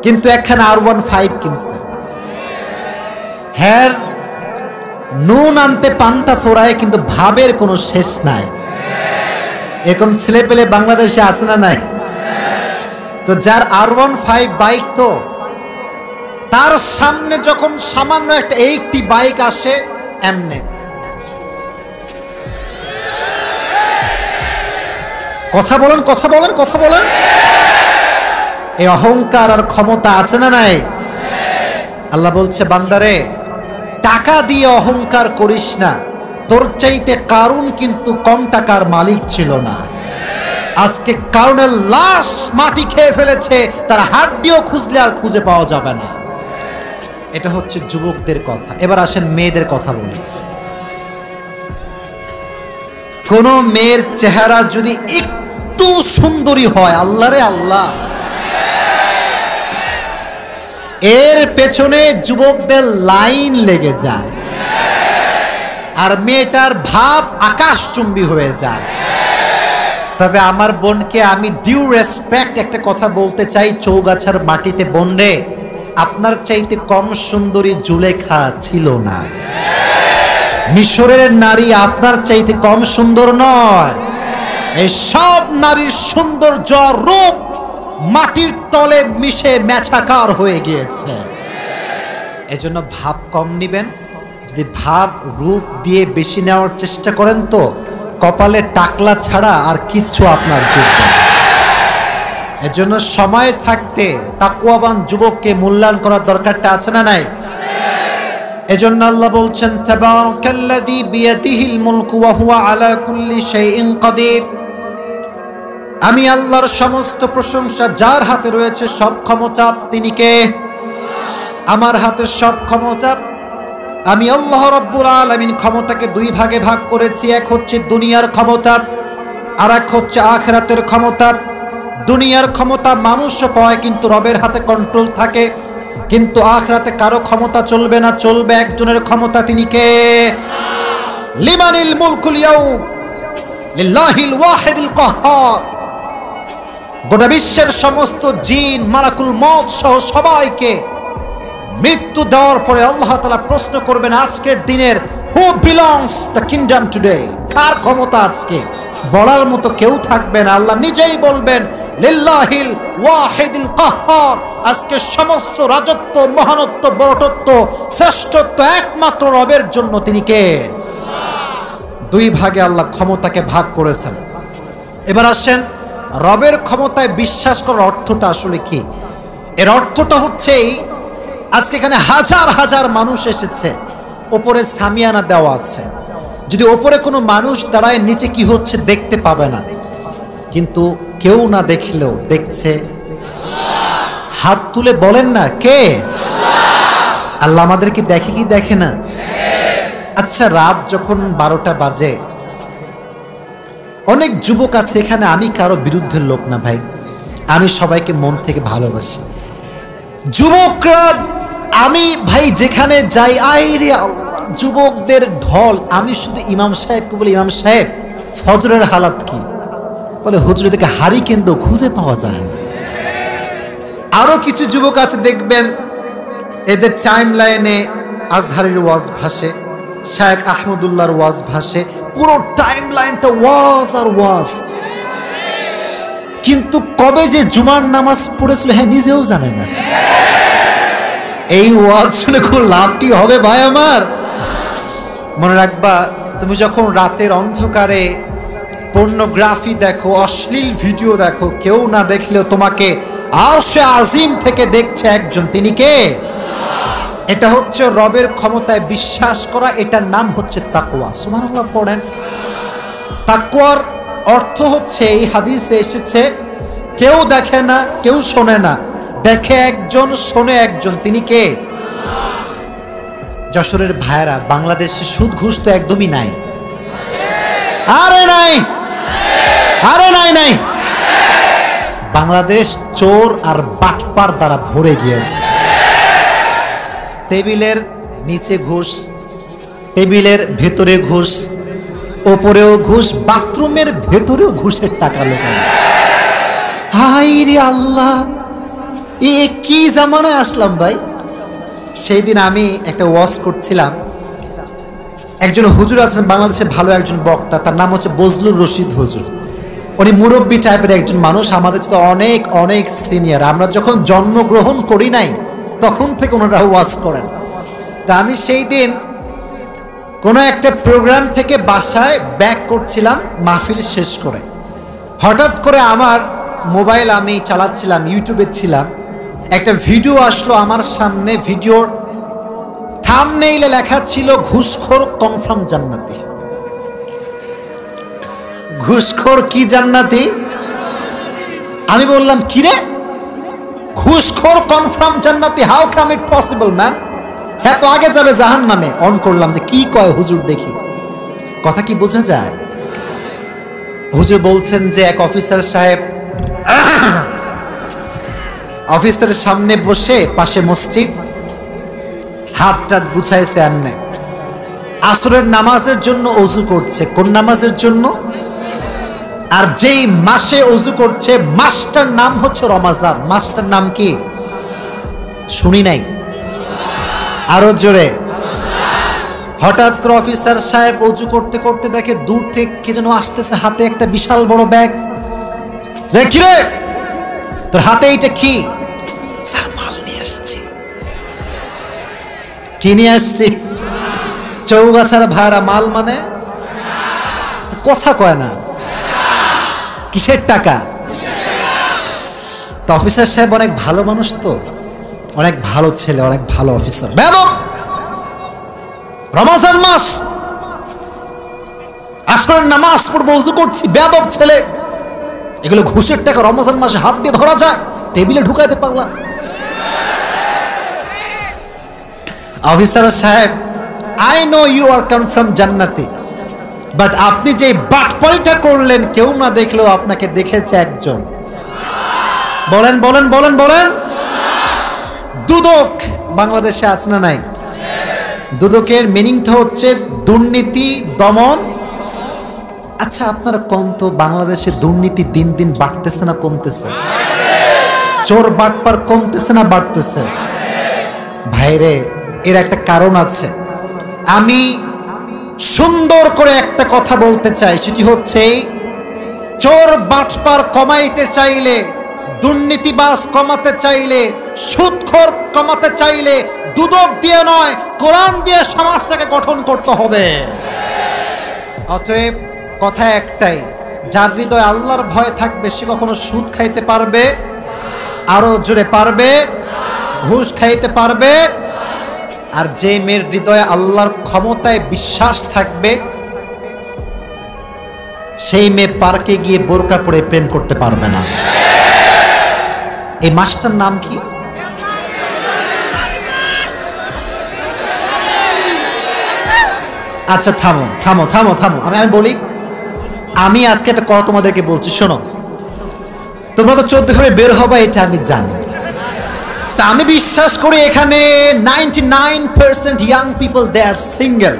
কিন্তু একখানা R15 কিনছে, হ্যাঁ নুন আনতে পান্তা ফোরায় কিন্তু ভাবের কোনো শেষ নাই। এরকম ছেলে পেলে বাংলাদেশে আছে না নাই? তো যার R15 বাইক, তো তার সামনে যখন সামান্য একটা 80 বাইক আসে, এমনে কথা বলেন, কথা বলেন, কথা বলেন। এই অহংকার আর ক্ষমতা আছে না নাই? আল্লাহ বলছে, বান্দারে টাকা দিয়ে অহংকার করিস না, তোর চাইতে কারুন কিন্তু কম টাকার মালিক ছিল না। আজকে কারুনের লাশ মাটি খেয়ে ফেলেছে, তার হাড্ডিও খুঁজলে আর খুঁজে পাওয়া যাবে না। এটা হচ্ছে যুবকদের কথা। এবার আসেন মেয়েদের কথা বলি। কোন মেয়ের চেহারা যদি একটু সুন্দরী হয়, আল্লাহরে আল্লাহ, এর পেছনে যুবকদের লাইন লেগে যায়, আর মেয়েটার ভাব আকাশচুম্বী হয়ে যায়। তবে আমার বোনকে আমি ডিউ রেসপেক্ট একটা কথা বলতে চাই, চৌগাছার মাটিতে বোন রে, আপনার চাইতে কম সুন্দরী জুলেখা ছিল না। মিশরের নারী আপনার চাইতে কম সুন্দর নয়। এই সব নারীর সৌন্দর্য রূপ মাটির তলে মিশে মেছাকার হয়ে গিয়েছে। এজন্য ভাব কম নিবেন। যদি ভাব রূপ দিয়ে বেশি নেওয়ার চেষ্টা করেন তো কপালে টাকলা ছাড়া আর কিচ্ছু আপনার জুটবে। এজন্য সময় থাকতে তাকওয়াবান যুবককে মূল্যায়ন করার দরকারটা আছে না নাই? এজন্য আল্লাহ বলছেন, তাবারাকাল্লাযী বিয়াদিহিল মুলকু ওয়া হুয়া আলা কুল্লি শাইইন কাদির। আমি আল্লাহর সমস্ত প্রশংসা, যার হাতে রয়েছে সব ক্ষমতা। তিনি কে? আমার হাতে সব ক্ষমতা। আমি আল্লাহ রাব্বুল আলামিন ক্ষমতাকে দুই ভাগে ভাগ করেছি। এক হচ্ছে দুনিয়ার ক্ষমতা, আর এক হচ্ছে আখিরাতের ক্ষমতা। দুনিয়ার ক্ষমতা মানুষ পায় কিন্তু রবের হাতে কন্ট্রোল থাকে, কিন্তু আখিরাতে কারো ক্ষমতা চলবে না, চলবে একজনের ক্ষমতা। তিনি কে? লিমানিল মুলকুল ইয়াউম লিল্লাহিল ওয়াহিদিল কাহ্হার। গোটা বিশ্বের সমস্ত জিন, মালাকুল মউত সহ সবাইকে মৃত্যু দেওয়ার পরে আল্লাহ তাআলা প্রশ্ন করবেন আজকের দিনের, who belongs the kingdom today? কার ক্ষমতা আজকে? বলার মতো কেউ থাকবে না। আল্লাহ নিজেই বলবেন, লিল্লাহিল ওয়াহিদিল কাহ্হার। আজকে সমস্ত রাজত্ব, মহানত্ব, বড়ত্ব, শ্রেষ্ঠত্ব একমাত্র রবের জন্য। তিনি কে? দুই ভাগে আল্লাহ ক্ষমতাকে ভাগ করেছেন। এবার আসেন, রবের ক্ষমতায় বিশ্বাস করার অর্থটা আসলে কি? এর অর্থটা হচ্ছে, আজকে এখানে হাজার হাজার মানুষ এসেছে, ওপরে সামিয়ানা দেওয়া আছে। যদি ওপরে কোনো মানুষ দাঁড়ায়, নিচে কি হচ্ছে দেখতে পাবে না, কিন্তু কেউ না দেখলেও দেখছে। হাত তুলে বলেন না, কে? আল্লাহ আমাদেরকে দেখে কি দেখে না? আচ্ছা, রাত যখন 12টা বাজে, অনেক যুবক আছে এখানে, আমি কারো বিরুদ্ধের লোক না ভাই, আমি সবাইকে মন থেকে ভালোবাসি। যুবকরা, আমি ভাই যেখানে যাই, আইরে আল্লাহ, যুবকদের ঢল। আমি শুধু ইমাম সাহেবকে বলি, ইমাম সাহেব ফজরের হালাত কি? বলে হুজুর থেকে হারি কিন্তু খুঁজে পাওয়া যায় না। আরো কিছু যুবক আছে দেখবেন, এদের টাইম লাইনে আজহারের ওয়াজ ভাসে, শায়েখ আহমদুল্লাহর ওয়াজ ভাসে, পুরো টাইম লাইনটা ওয়াজ আর ওয়াজ। কিন্তু কবে যে জুমার নামাজ পড়েছিল, হ্যাঁ নিজেও জানে না। এই ওয়াজ শুনে খুব লাভ কি হবে ভাই আমার? মনে রাখবা, তুমি যখন রাতের অন্ধকারে পর্নোগ্রাফি দেখো, অশ্লীল ভিডিও দেখো, কেউ না দেখলেও তোমাকে আরশে আজিম থেকে দেখছে একজন। তিনি কে? এটা হচ্ছে রবের ক্ষমতায় বিশ্বাস করা। এটার নাম হচ্ছে তাকওয়া। সুবহানাল্লাহ পড়েন। তাকওয়ার অর্থ হচ্ছে, এই হাদিসে এসেছে, কেউ দেখে না, কেউ শোনে না, দেখে একজন, শোনে একজন, তিনি কে? যশোরের ভাইরা, বাংলাদেশে সুদ ঘুষ তো একদমই নাই। আরে নাই, আরে নাই নাই, বাংলাদেশ চোর আর বাটপার দ্বারা ভরে গিয়েছে। টেবিলের নিচে ঘুষ, টেবিলের ভেতরে ঘুষ, ওপরেও ঘুষ, বাথরুমের ভেতরেও ঘুষের টাকা লোকানো। হাই রে আল্লাহ, এ কি জামানায় আসলাম ভাই। সেই দিন আমি একটা ওয়াজ করছিলাম, একজন হুজুর আছেন বাংলাদেশে ভালো একজন বক্তা, তার নাম হচ্ছে বজলুর রশিদ হুজুর। উনি মুরব্বী টাইপের একজন মানুষ, আমাদের তো অনেক অনেক সিনিয়র। আমরা যখন জন্মগ্রহণ করি নাই তখন থেকে ওনারা ওয়াজ করেন। তা আমি সেই দিন কোনো একটা প্রোগ্রাম থেকে বাসায় ব্যাক করছিলাম মাহফিল শেষ করে, হঠাৎ করে আমার মোবাইল আমি চালাচ্ছিলাম, ইউটিউবে ছিলাম, একটা ভিডিও আসলো আমার সামনে। ভিডিওর থাম্বনেইলে লেখা ছিল ঘুষখোর কনফার্ম জান্নাতি। ঘুষখোর কি জান্নাতি? আমি বললাম কিরে, ঘুষখোর কনফার্ম জান্নাতি, how come it possible man, হ্যাঁ তো আগে যাবে জাহান্নামে। অন করলাম যে কি কয় হুজুর, দেখি কথা কি বোঝা যায়। হুজুর বলছেন যে এক অফিসার সাহেব অফিসের সামনে বসে, পাশে মসজিদ, হাত টাত গুছাইছে এমনে, আসরের নামাজের জন্য অজু করছে। কোন নামাজের জন্য? আর যেই মাসে অজু করছে মাসটার নাম হচ্ছে রমাজান। মাসটার নাম কি? শুনি নাই, আরো জোরে। হঠাৎ করে অফিসার সাহেব অজু করতে করতে দেখে দূর থেকে কে যেন আসতেছে, হাতে একটা বিশাল বড় ব্যাগ। দেখি রে, তোর হাতে এইটা কি? স্যার মাল নিয়ে আসছি। কি নিয়ে আসছি? চৌগাছার ভাড়া মাল মানে কথা কয় না, কিসের টাকা? তো অফিসার সাহেব অনেক ভালো মানুষ, তো অনেক ভালো ছেলে, অনেক ভালো অফিসার। বেয়াদব, রমজান মাস, আসরের নামাজ পড়বো, ওযু করছি, বেয়াদব ছেলে, এগুলো ঘুষের টাকা রমজান মাসে হাত দিয়ে ধরা যায়, টেবিলে ঢুকাইতে পারলা। অফিসার সাহেব, I know you are confirm জান্নাতি, বাট আপনি যে বাটপারিটা করলেন কেউ না দেখলেও আপনাকে দেখেছে একজন। বলেন বলেন বলেন বলেন। দুদক বাংলাদেশে আছে না নাই? দুদকের মিনিংটা হচ্ছে দুর্নীতি দমন। আচ্ছা আপনারা কোন তো, বাংলাদেশে দুর্নীতি দিন দিন বাড়তেছে না কমতেছে? চোর বাটপার কমতেছে না বাড়তেছে? ভাইরে, এর একটা কারণ আছে। আমি সুন্দর করে একটা কথা বলতে চাই, সেটি হচ্ছে চোর বাটপার কমাইতে চাইলে, দুর্নীতিবাজ কমাতে চাইলে, সুদখোর কমাতে চাইলে দুদক দিয়ে নয়, কোরআন দিয়ে সমাজটাকে গঠন করতে হবে। অতএব কথা একটাই, যার হৃদয়ে আল্লাহর ভয় থাকবে সে কখনো সুদ খাইতে পারবে? আরো জোরে পারবে? ঘুষ খাইতে পারবে? আর যে মেয়ের হৃদয়ে আল্লাহর ক্ষমতায় বিশ্বাস থাকবে সেই মেয়ে পার্কে গিয়ে বোরকা পরে প্রেম করতে পারবে না। এই মাসটার নাম কি? আচ্ছা থামো থামো থামো থামো, আমি বলি, আমি আজকে একটা কথা তোমাদেরকে বলছি, শোনো। তোমরা তো 14 ফেব্রুয়ারি বের হবে এটা আমি জানি, তা আমি বিশ্বাস করি এখানে 99% young people they are single.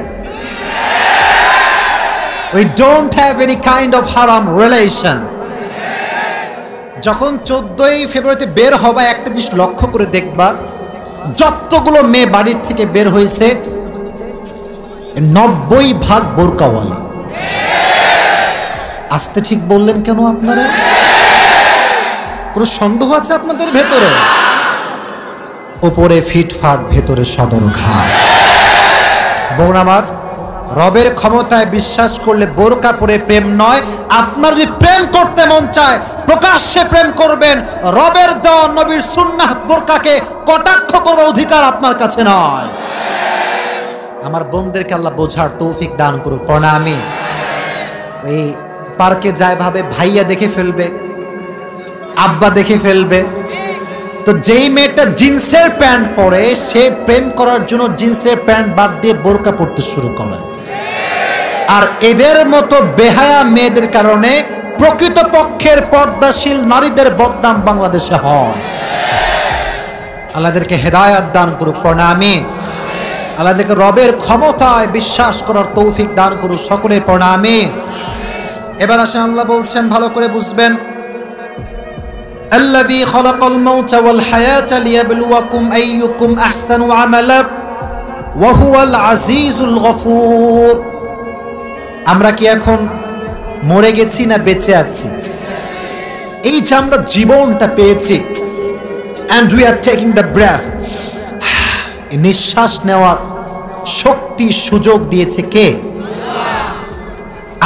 We don't have any kind of haram relation. যখন 14ই ফেব্রুয়ারিতে বের হবে একটা জিনিস লক্ষ্য করে দেখবা, যতগুলো মেয়ে বাড়ির থেকে বের হয়েছে 90% বোরকাওয়ালা। আস্তে ঠিক বললেন কেন আপনারা? কোনো সন্দেহ আছে আপনাদের ভেতরে? উপরে ফিটফাট, ভেতরে সদরঘাট। বোন আমার, রবের ক্ষমতায় বিশ্বাস করলে বোরকা পরে প্রেম নয়। আপনার যদি প্রেম করতে মন চায় প্রকাশ্যে প্রেম করবেন, রবের দেওয়া নবীর সুন্নাহ বোরকাকে কটাক্ষ করার অধিকার আপনার কাছে নয়। আমার বোনদেরকে আল্লাহ বোঝার তৌফিক দান করুক, পড়া আমি। এই পার্কে যায় ভাবে ভাইয়া দেখে ফেলবে, আব্বা দেখে ফেলবে। তো যেই মেয়েটা জিন্সের প্যান্ট পরে সে প্রেম করার জন্য জিন্সের প্যান্ট বাদ দিয়ে বোরকা পরতে শুরু করে। আর এদের মতো বেহায়া মেয়েদের কারণে প্রকৃতপক্ষের পর্দাশীল নারীদের বদনাম বাংলাদেশে হয়। আল্লাহদেরকে হেদায়েত দান করুক, পড়না আমিন। আল্লাহদেরকে রবের ক্ষমতায় বিশ্বাস করার তৌফিক দান করুক, সকলে পড়না আমিন। এবার আসেন, আল্লাহ বলছেন, ভালো করে বুঝবেন, আল্লাযী খালাকাল মাউতা ওয়াল হায়াতা লিয়াবলুয়াকুম আইয়ুকুম আহসানু আমালা ওয়া হুয়াল আজিজুল গফুর। আমরা কি এখন মরে গেছি না বেঁচে আছি? এই যে আমরা জীবনটা পেয়েছি, and we are taking the breath, নিঃশ্বাস নেওয়ার শক্তি সুযোগ দিয়েছে কে?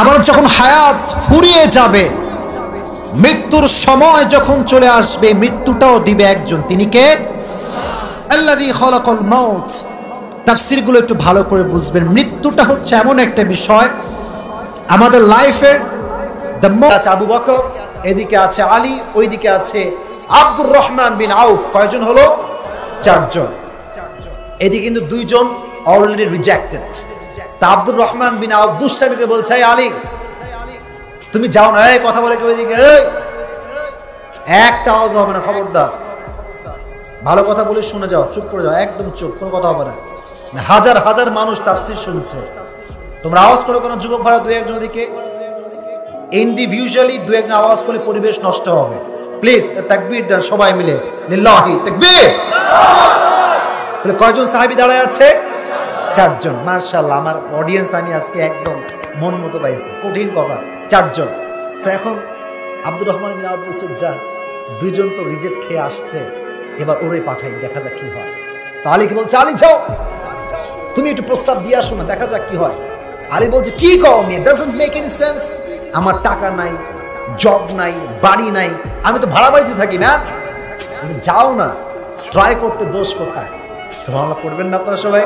আবার যখন হায়াত ফুরিয়ে যাবে, মৃত্যুর সময় যখন চলে আসবে, মৃত্যুটাও দিবে একজন, তিনি কে? আল্লাযী খালাকাল মাউত। তাফসীরগুলো একটু ভালো করে বুঝবেন। মৃত্যুটা হচ্ছে এমন একটা বিষয় আমাদের লাইফের আছে। আবু বকর, এদিকে আছে আলী, ওইদিকে আছে আব্দুর রহমান বিন আউফ। কয়জন হলো? 4 জন। এদিকে কিন্তু 2 জন অলরেডি রিজেক্টেড। তা আব্দুর রহমান বিন আউফ দুঃস্বামীকে বলছে, আলী তুমি যাও না, এই কথা বলে কেউ এদিকে একটা আওয়াজ হবে না, খবরদার। ভালো কথা বলে শুনে যাও, চুপ করে যাও, একদম চুপ, কোনো কথা হবে না। হাজার হাজার মানুষ তাফসীর শুনছে, তোমরা আওয়াজ করো কোনো যুবক ভাড়া 2-1 জন দিকে ইন্ডিভিজুয়ালি 2-1 জন আওয়াজ করলে পরিবেশ নষ্ট হবে। প্লিজ তাকবীর দেন সবাই মিলে, লিল্লাহি তাকবীর। তাহলে কয়জন সাহাবী দাঁড়ায় আছে? 4 জন। মাশাআল্লাহ, আমার অডিয়েন্স আমি আজকে একদম মন মতো পাইছি। কঠিন কথা, 4 জন। তো এখন আব্দুর রহমান বিন আউফ বলছে, যা 2 জন তো রিজেক্ট খেয়ে আসছে, এবার ওরে পাঠাই, দেখা যাক কি হয়। তো আলীকে বলছে, আলী যাও, তুমি একটু প্রস্তাব দিয়ে আসো না, দেখা যাক কি হয়। আলী বলছে, কি কও me, doesn't make any sense. আমার টাকা নাই, জব নাই, বাড়ি নাই, আমি তো ভাড়া বাড়িতে থাকি না। যাও না, ট্রাই করতে দোষ কোথায়? সুবহানাল্লাহ পড়বেন না আপনারা সবাই?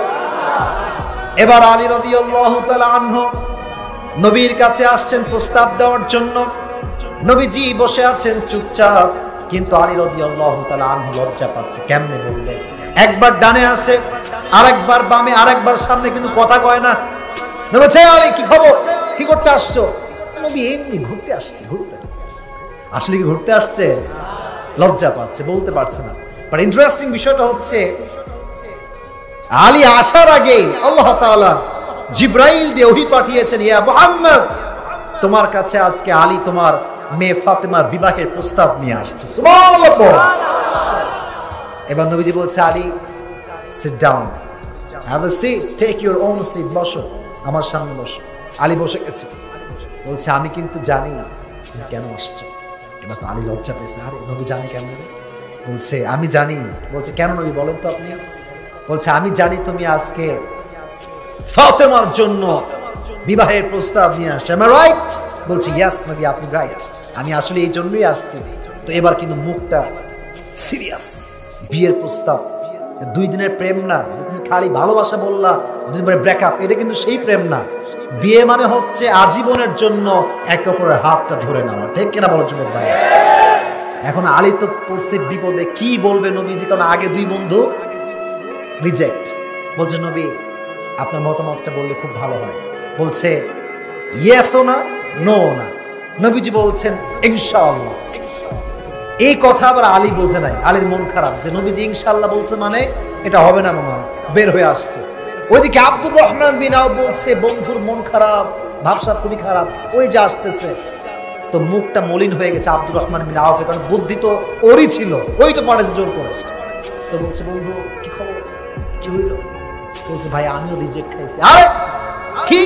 এবার আলী রাদিয়াল্লাহু তাআলা আনহু নবীর কাছে আসছেন প্রস্তাব দেওয়ার জন্য। নবীজি বসে আছেন চুপচাপ, কিন্তু আলী রাদিয়াল্লাহু তাআলা আনহু লজ্জা পাচ্ছে, কেমনে বলবে? একবার ডানে আসে, আরেকবার বামে, আরেকবার সামনে, কিন্তু কথা কয় না। নবী বলছে, আলী কি খবর, কি করতে আসছো? নবী এমনি ঘুরতে আসছে। ঘুরতে আসলে কি ঘুরতে আসছে? লজ্জা পাচ্ছে, বলতে পারছে না। বাট ইন্টারেস্টিং বিষয়টা হচ্ছে, আলী আসার আগে আল্লাহ তাআলা জিবরাইল দিয়ে ওহী পাঠিয়েছেন, ইয়া মুহাম্মদ, তোমার কাছে আজকে আলী তোমার মেয়ে ফাতেমার বিবাহের প্রস্তাব নিয়ে আসছে। সুবহানাল্লাহ। এবার নবীজি বলছে, Ali sit down, have a seat, take your own seat, বসো, আমার সামনে বসো। আলী বসে গেছে। বলছে, আমি কিন্তু জানি তুমি কেন আসছো। এবার তো আলী লজ্জা পেয়েছে, আরে নবী জানি কেন? বলছে, আমি জানি। বলছে, কেন নবী বলেন তো আপনি? বলছে, আমি জানি তুমি আজকে ফাতেমার জন্য বিবাহের প্রস্তাব নিয়ে আসছো, am I right? বলছে, ইয়েস নবী, আপনি রাইট, আমি আসলে এই জন্যই আসছি। তো এবার কিন্তু মুখটা সিরিয়াস। বিয়ের প্রস্তাব 2 দিনের প্রেম না, তুমি খালি ভালোবাসা বললা, 2 দিন পরে ব্রেকআপ, এটা কিন্তু সেই প্রেম না। বিয়ে মানে হচ্ছে আজীবনের জন্য একে অপরের হাতটা ধরে নেওয়া, ঠিক কিনা বলো যুবক ভাই? এখন আলী তো পড়ছে বিপদে, কি বলবে নবীজি, কারণ আগে 2 বন্ধু রিজেক্ট। বলছে, নবী আপনার মতামতটা বললে খুব ভালো হয়। বলছে, ইয়েসও না, নো না। নবীজি বলছেন, ইনশাআল্লাহ। এই কথা আবার আলী বোঝে নাই, আলীর মন খারাপ যে নবীজি ইনশাআল্লাহ বলছে মানে এটা হবে না মনে হয়, বের হয়ে আসছে। ওইদিকে আব্দুর রহমান বিন আউফ বলছে, বন্ধুর মন খারাপ, ভাবসাব খুবই খারাপ, ওই যে আসতেছে। তো মুখটা মলিন হয়ে গেছে আব্দুর রহমান বিন আউফের, কারণ বুদ্ধি তো ওরই ছিল, ওই তো পারেছে জোর করে। তো বলছে, বন্ধু কি খবর, কি হইল? বলছে, ভাই আমিও রিজেক্ট খাইছি। আরে কি,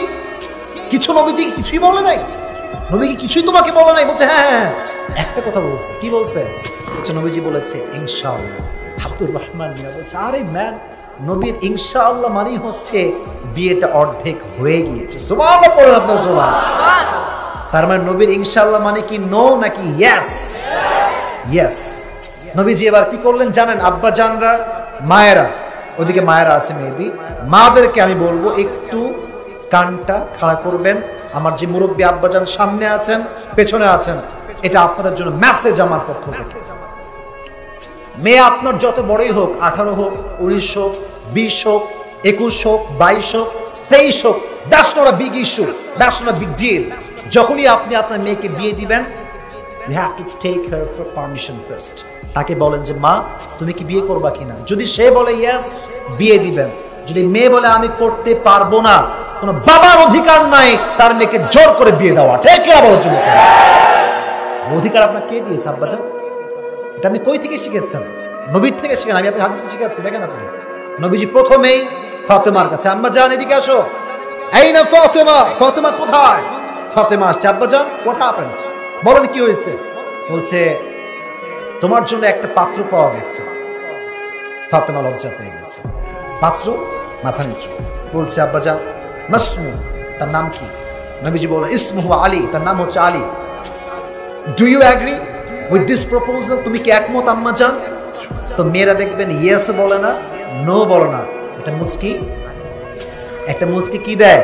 কিছু নবীজি কিছুই বলে নাই? নবী কি কিছুই তোমাকে বলে নাই? বলছে, হ্যাঁ হ্যাঁ, একটা কথা বলছে। কি বলছে? বলছে, নবীজি বলেছে ইনশাআল্লাহ। আব্দুর রহমান বিন আউফ বলছে, আরে ম্যান, নবীর ইনশাআল্লাহ মানেই হচ্ছে বিয়েটা অর্ধেক হয়ে গিয়েছে। সুবহানাল্লাহ পড়ুন আপনারা সবাই। তার মানে নবীর ইনশাআল্লাহ মানে কি নো নাকি ইয়েস? ইয়েস। নবীজি এবার কি করলেন জানেন? আব্বা জানরা, মায়েরা, ওদিকে মায়েরা আছে মেবি, মাদেরকে আমি বলবো একটু কানটা খাড়া করবেন আমার যে মুরব্বী আব্বাজান সামনে আছেন, পেছনে আছেন, এটা আপনাদের জন্য মেসেজ আমার পক্ষ থেকে। মেয়ে আপনার যত বড়ই হোক, 18 হোক, 19 হোক, 20 হোক, 21 হোক, 22 হোক, 23 হোক, that's not a big issue, that's not a big deal. যখনই আপনি আপনার মেয়েকে বিয়ে দিবেন, you have to take her for permission first. তাকে বলেন যে মা তুমি কি বিয়ে করবা কিনা। যদি সে বলে ইয়েস, বিয়ে দিবেন। যদি মেয়ে বলে আমি করতে পারবো না, কোনো বাবার অধিকার নাই তার মেয়েকে জোর করে বিয়ে দেওয়া। ঠিক কি বলার জন্য অধিকার আপনার কে দিয়েছে আব্বাজান? এটা আপনি কই থেকে শিখেছেন? নবীর থেকে শিখেন। আমি আপনি হাদিসে শিখাচ্ছি, দেখেন আপনি। নবীজি প্রথমেই ফাতেমার কাছে, আম্মা জান এদিকে আসো। এই না ফাতেমা, ফাতেমা কোথায়? ফাতেমা আসছে, আব্বাজান হোয়াট হ্যাপেন্ড, বলেন কি হয়েছে? বলছে তোমার জন্য একটা পাত্র পাওয়া গেছে। ফাতেমা লজ্জা পেয়ে গেছে। পাত্র? মাথা নিচু। বলছে আব্বাজান মাসমু, তার নাম কি? নবীজি বলেন ইসমুহু আলী, তার নাম হচ্ছে Ali. Do you agree with this proposal? তুমি কি একমত আম্মা জান? তো মেয়েরা দেখবেন ইয়েস বলে না, নো বলে না, এটা মুচকি, একটা মুচকি কি দেয়?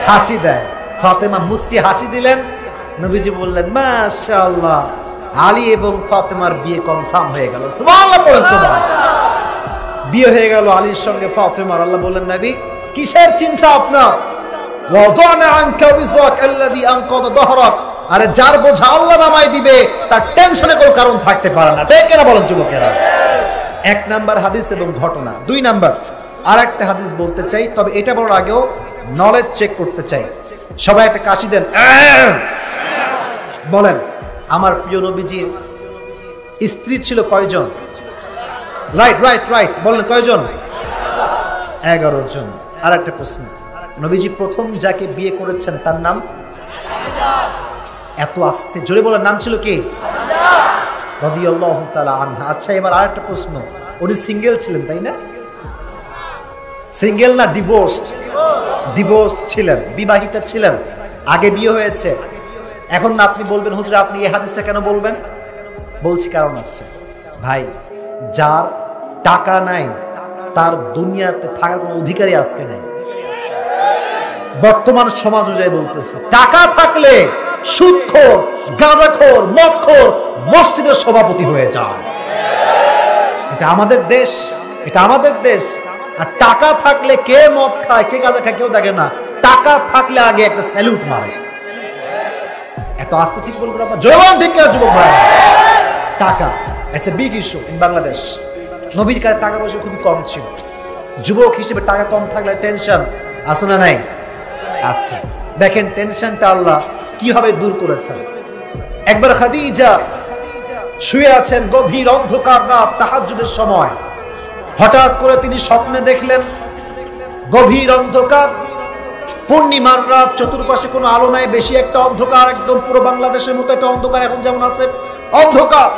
হাসি দেয়। ফাতেমা মুচকি হাসি দিলেন। নবীজি বললেন মাশাআল্লাহ, আলী এবং ফাতেমার বিয়ে কনফার্ম হয়ে গেল। সুবহানাল্লাহ বলেন সুবহান। বিয়ে হয়ে গেল আলীর সঙ্গে ফাতেমার। আল্লাহ বললেন নবী কিসের চিন্তা আপনার? ওয়াদানা আনকা উযরাক আল্লাযী আনকাযা যাহরাক। আরে যার বোঝা আল্লাহ নামায় দিবে তার টেনশনে কোনো কারণ থাকতে পারে না। ঠিক কিনা বলেন যুবকেরা? এক নাম্বার হাদিস এবং ঘটনা। 2 নাম্বার আরেকটা হাদিস বলতে চাই, তবে এটা বলার আগেও নলেজ চেক করতে চাই। সবাই একটা কাশি দেন, বলেন আমার প্রিয় নবীজির স্ত্রী ছিল কয়জন? রাইট রাইট রাইট, বলেন কয়জন? 11 জন। আর একটা প্রশ্ন, নবীজি প্রথম যাকে বিয়ে করেছেন তার নাম? এত আস্তে জোরে বলেন, নাম ছিল কি? রাদিয়াল্লাহু তাআলা আনহা। আচ্ছা এবার আরেকটা প্রশ্ন, উনি সিঙ্গেল ছিলেন তাই না? সিঙ্গেল না ডিভোর্সড? ডিভোর্সড ছিলেন, বিবাহিতা ছিলেন, আগে বিয়ে হয়েছে। এখন না আপনি বলবেন হুজুর আপনি এই হাদিসটা কেন বলবেন? বলছি কারণ আছে ভাই, যার টাকা নাই তার দুনিয়াতে থাকার কোনো অধিকারই আজকে নাই। বর্তমান সমাজ অনুযায়ী বলতেছে, টাকা থাকলে সুদখোর, গাঁজাখোর, মদখোর মসজিদের সভাপতি হয়ে যায়। এটা আমাদের দেশ, এটা আমাদের দেশ। আর টাকা থাকলে কে মদ খায়, কে গাঁজা খায় কেউ দেখে না। টাকা থাকলে আগে একটা স্যালুট মারে। এত আস্তে ঠিক বলবো না জবান ঠিক না যুবক ভাই? টাকা it's a big issue in Bangladesh. নবীর কাছে টাকা পয়সা খুবই কম ছিল। যুবক হিসেবে টাকা কম থাকলে টেনশন আছে না নাই? আছে। দেখেন টেনশনটা আল্লাহ কিভাবে দূর করেছেন। একবার খাদিজা শুয়ে আছেন গভীর অন্ধকার রাত, তাহাজ্জুদের সময়। হঠাৎ করে তিনি স্বপ্নে দেখলেন গভীর অন্ধকার, পূর্ণিমার রাত, চতুর্পাশে কোনো আলো নাই, বেশি একটা অন্ধকার, একদম পুরো বাংলাদেশের মতো একটা অন্ধকার এখন যেমন আছে, অন্ধকার,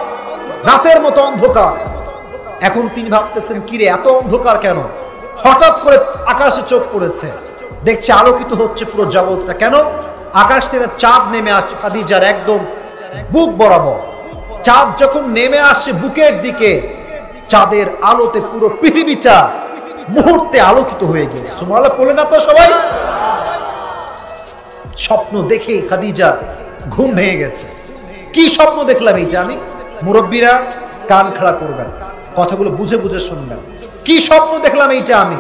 রাতের মতো অন্ধকার। এখন তিনি ভাবতেছেন কিরে এত অন্ধকার কেন? হঠাৎ করে আকাশে চোখ পড়েছে, দেখছে আলোকিত হচ্ছে পুরো জগৎটা। কেন? আকাশ থেকে চাঁদ নেমে আসছে খাদিজার একদম বুক বরাবর। চাঁদ যখন নেমে আসছে বুকের দিকে, চাঁদের আলোতে পুরো পৃথিবীটা মুহূর্তে আলোকিত হয়ে গেছে। সুবহানাল্লাহ বলেন না তো সবাই? স্বপ্ন দেখে খাদিজা ঘুম ভেঙে গেছে। কি স্বপ্ন দেখলাম এইটা আমি? মুরব্বীরা কান খাড়া করবেন, কথাগুলো বুঝে বুঝে শুনবেন। কি স্বপ্ন দেখলাম এইটা আমি?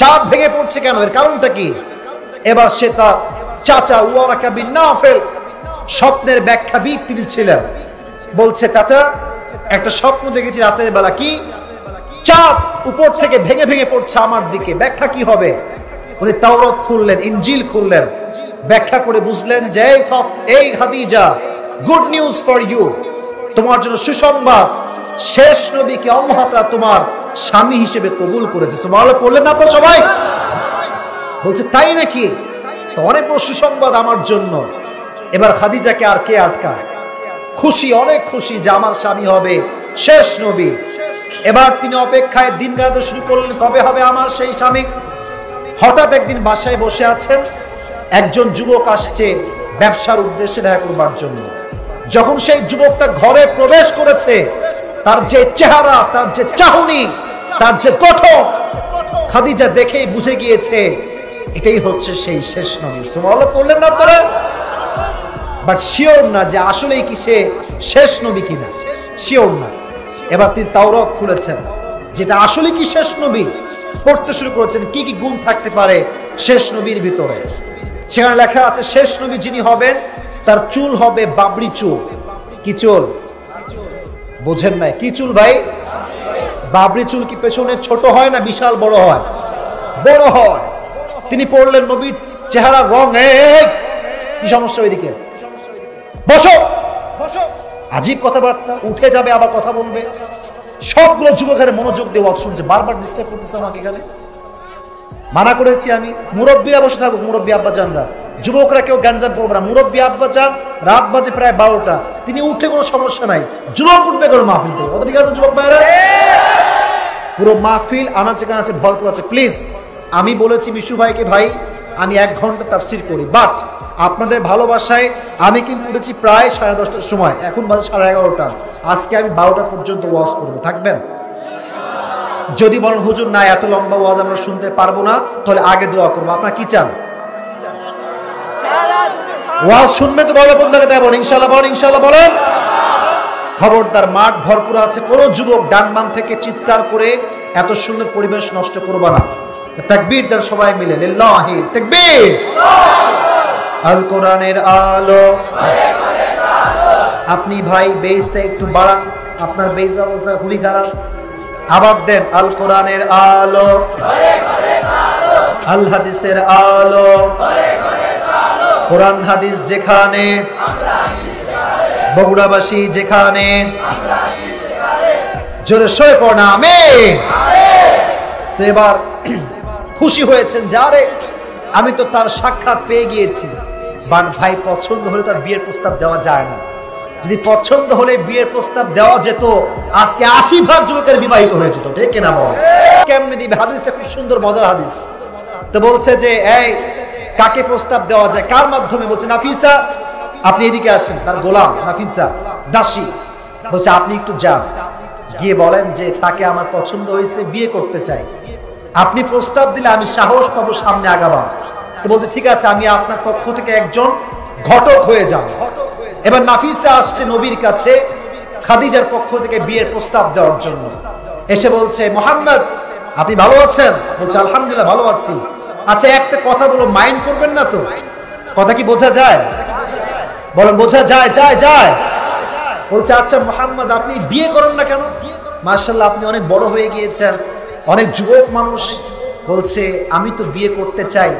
চাঁদ ভেঙে পড়ছে কেন, এর কারণটা কি? এবার সে তার চাচা ওয়ারাকা বিন নাফেল, স্বপ্নের ব্যাখ্যাবিদ তিনি ছিলেন, বলছে চাচা একটা স্বপ্ন দেখেছি রাতের বেলা। কি? চাঁদ উপর থেকে ভেঙে ভেঙে পড়ছে আমার দিকে, ব্যাখ্যা কি হবে? উনি তাওরাত খুললেন, ইনজিল খুললেন, ব্যাখ্যা করে বুঝলেন যে এই Khadija, good news for you, তোমার জন্য সুসংবাদ, শেষ নবীকে আল্লাহ তাআলা তোমার স্বামী হিসেবে কবুল করেছে। সুবহানাল্লাহ বললেন না তো সবাই? বলছে তাই নাকি? তো অনেক বড় সুসংবাদ আমার জন্য। এবার খাদিজাকে আর কে আটকায়? খুশি, অনেক খুশি যে আমার স্বামী হবে শেষ নবী। এবার তিনি অপেক্ষায় দিন কাটাতে শুরু করলেন, কবে হবে আমার সেই স্বামী। হঠাৎ একদিন বাসায় বসে আছেন, একজন যুবক আসছে ব্যবসার উদ্দেশ্যে দেখা করবার জন্য। যখন সেই যুবকটা ঘরে প্রবেশ করেছে, তার যে চেহারা, তার যে চাহনি, তার যে গঠন, খাদিজা দেখেই বুঝে গিয়েছে এটাই হচ্ছে সেই শেষ নবী। সুবহানাল্লাহ পড়লেন না আপনারা? বাট শিওর না যে আসলেই কি সে শেষ নবী কিনা, শিওর না। এবার তিনি তাওরাত খুলেছেন, যেটা আসলে কি শেষ নবী, পড়তে শুরু করেছেন কি কি গুণ থাকতে পারে শেষ নবীর ভিতরে। সেখানে লেখা আছে শেষ নবী যিনি হবেন তার চুল হবে বাবরি চুল। কি চুল? বোঝেন নাই? কি চুল ভাই? বাবরি চুল কি পেছনে ছোট হয় না বিশাল বড় হয়? বড় হয়। তিনি পড়লেন নবীর চেহারা রং, কি সমস্যা ওইদিকে? বসো বসো। আজীব কথাবার্তা, উঠে যাবে আবার কথা বলবে। সবগুলো যুবকের মনোযোগ দিয়ে ওয়াজ শুনছে, বারবার ডিস্টার্ব করতেছে আমাকে। এখানে মানা করেছি আমি, মুরব্বীরা বসে থাকুক, মুরব্বী আব্বা জানরা, যুবকরা কেউ গ্যাঞ্জাম করবে না। মুরব্বী আব্বা জান, রাত বাজে প্রায় 12টা, তিনি উঠলে কোনো সমস্যা নাই, যুবক উঠবে কোনো মাহফিল থেকে। ঠিক আছে যুবক ভাইরা? পুরো মাহফিল আনাচে কানাচে ভরপুর আছে। প্লিজ, আমি বলেছি বিশু ভাইকে, ভাই আমি 1 ঘন্টা তাফসীর করি, বাট আপনাদের ভালোবাসায় আমি কিন্তু উঠেছি প্রায় 10:30টার সময়, এখন বাজে 11:30টা। আজকে আমি 12টা পর্যন্ত ওয়াজ করবো, থাকবেন? যদি বলেন হুজুর না এত লম্বা ওয়াজ আমরা শুনতে পারবো না, তাহলে আগে দোয়া করবো। আপনারা কি চান? ওয়াজ শুনবে তো ভালো বন্ধুকে দেবেন ইনশাআল্লাহ, বলেন ইনশাআল্লাহ বলেন। খবরদার, মাঠ ভরপুর আছে, কোন যুবক ডান বাম থেকে চিৎকার করে এত সুন্দর পরিবেশ নষ্ট করবা না। তাকবীর দেন সবাই মিলে, লিল্লাহি তাকবীর। আল কোরআনের আলো। আপনি ভাই বেজটা একটু বাড়ান, আপনার বেজ অবস্থা খুবই খারাপ। আবার দেন, আল কোরআনের আলো, আল হাদিসের আলো, কোরআন হাদিস যেখানে, বগুড়াবাসী যেখানে, জোরে সরে পড়না আমিন। তো এবার খুশি হয়েছেন, যারে আমি তো তার সাক্ষাৎ পেয়ে গিয়েছি, বাট ভাই পছন্দ হলে তার বিয়ের প্রস্তাব দেওয়া যায় না। যদি পছন্দ হলে বিয়ের প্রস্তাব দেওয়া যেত, আজকে 80% যুবকের বিবাহিত হয়ে যেত। ঠিক কিনা বল? কেমনে দিবে? হাদিসটা খুব সুন্দর, মজার হাদিস। তো বলছে যে এই কাকে প্রস্তাব দেওয়া যায়, কার মাধ্যমে? বলছে নাফিসা, আপনি এদিকে আসেন। তার গোলাম নাফিসা, দাসী, বলছে আপনি একটু যান, গিয়ে বলেন যে তাকে আমার পছন্দ হয়েছে, বিয়ে করতে চাই। আপনি প্রস্তাব দিলে আমি সাহস পাবো সামনে আগাবার। তো বলছে ঠিক আছে, আমি আপনার পক্ষ থেকে একজন ঘটক হয়ে যাব। এবার নাফিসা আসছে নবীর কাছে খাদিজার পক্ষ থেকে বিয়ের প্রস্তাব দেওয়ার জন্য। এসে বলছে মোহাম্মদ আপনি ভালো আছেন? বলছে আলহামদুলিল্লাহ ভালো আছি। আচ্ছা একটা কথা বলো, মাইন্ড করবেন না তো? কথা কি বোঝা যায়? বলেন বোঝা যায়? যায় যায়। বলছে আচ্ছা মোহাম্মদ আপনি বিয়ে করেন না কেন? মাশাআল্লাহ আপনি অনেক বড় হয়ে গিয়েছেন, অনেক যুবক মানুষ। বলছে আমি তো বিয়ে করতে চাই,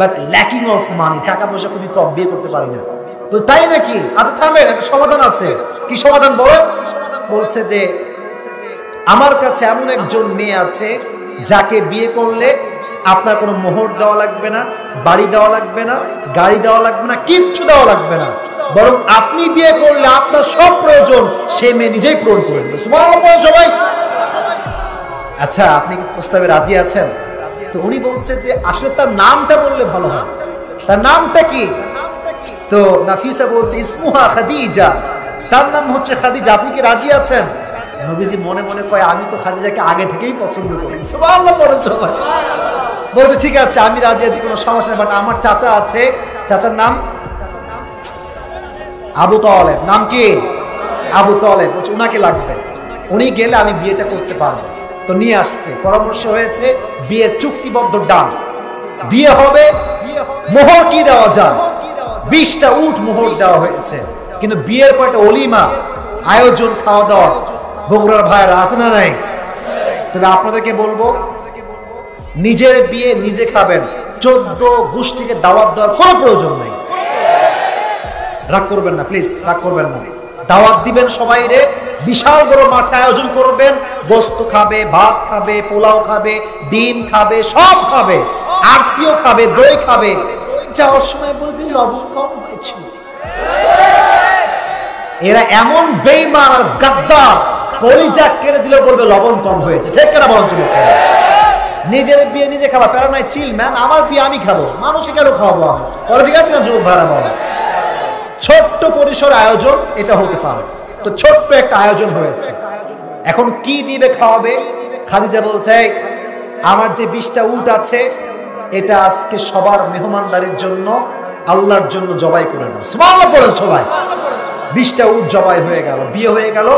বাট ল্যাকিং অফ মানি, টাকা পয়সা খুবই কম, বিয়ে করতে পারি না। তো তাই নাকি? আচ্ছা থামেন, একটা সমাধান আছে। কি সমাধান বলেন? বলছে যে আমার কাছে এমন একজন মেয়ে আছে যাকে বিয়ে করলে আপনার কোনো মোহর দেওয়া লাগবে না, বাড়ি দেওয়া লাগবে না, গাড়ি দেওয়া লাগবে না, কিচ্ছু দেওয়া লাগবে না, বরং আপনি বিয়ে করলে আপনার সব প্রয়োজন সে মেয়ে নিজেই পূরণ করে দেবে। সুবহানাল্লাহ সবাই। আচ্ছা আপনি কি প্রস্তাবে রাজি আছেন? তো উনি বলছে যে আসলে তার নামটা বললে ভালো হয়, তার নামটা কি? তো নাফিসা বলছে ইসমুহা খাদিজা, তার নাম হচ্ছে খাদিজা, আপনি কি রাজি আছেন? নবীজি মনে মনে কয় আমি তো খাদিজাকে আগে থেকেই পছন্দ করি। সুবহানাল্লাহ পড়ে সবাই। বলতে ঠিক আছে আমি রাজি আছি, কোনো সমস্যা নেই, বাট আমার চাচা আছে, চাচার নাম আবু তালেব। নাম কি? আবু তালেব। বলছে উনাকে লাগবে, উনি গেলে আমি বিয়েটা করতে পারবো। তো নিয়ে আসছে, পরামর্শ হয়েছে বিয়ের চুক্তিবদ্ধ ডান, বিয়ে হবে। মোহর কি দেওয়া যায়? 20টা উট মোহর দেওয়া হয়েছে, কিন্তু বিয়ের পর একটা অলিমা আয়োজন, খাওয়া দাওয়া। বগুড়ার ভাইয়েরা আছে না নাই? তবে আপনাদেরকে বলবো নিজের বিয়ে নিজে খাবেন, 14 গোষ্ঠীকে দাওয়াত দেওয়ার কোনো প্রয়োজন নাই। রাগ করবেন না প্লিজ, রাগ করবেন না। দাওয়াত দিবেন সবাই রে, বিশাল বড় মাঠে আয়োজন করবেন, গোস্ত খাবে, ভাত খাবে, পোলাও খাবে, ডিম খাবে, সব খাবে, আরসিও খাবে, দই খাবে। যাওয়ার সময় বলবি লবণ কম হয়েছে। এরা এমন বেঈমান আর গাদ্দার, কলিজা কেড়ে দিলে বলবে লবণ কম হয়েছে। ঠিক কেনা বলুন যুবক? নিজের বিয়ে নিজে খাবা, প্যারা নাই, চিল ম্যান। আমার বিয়ে আমি খাবো, মানুষই কেন খাওয়াবো আমি? বলে ঠিক আছে না যুবক ভাইরা? বলে ছোট্ট পরিসর আয়োজন এটা হতে পারে। তো ছোট্ট একটা আয়োজন হয়েছে, এখন কি দিবে, খাওয়াবে? খাদিজা বলছে আমার যে 20টা উট আছে এটা আজকে সবার মেহমানদারির জন্য আল্লাহর জন্য জবাই করে দাও। সুবহানাল্লাহ পড়েন সবাই। 20টা উট জবাই হয়ে গেল, বিয়ে হয়ে গেল।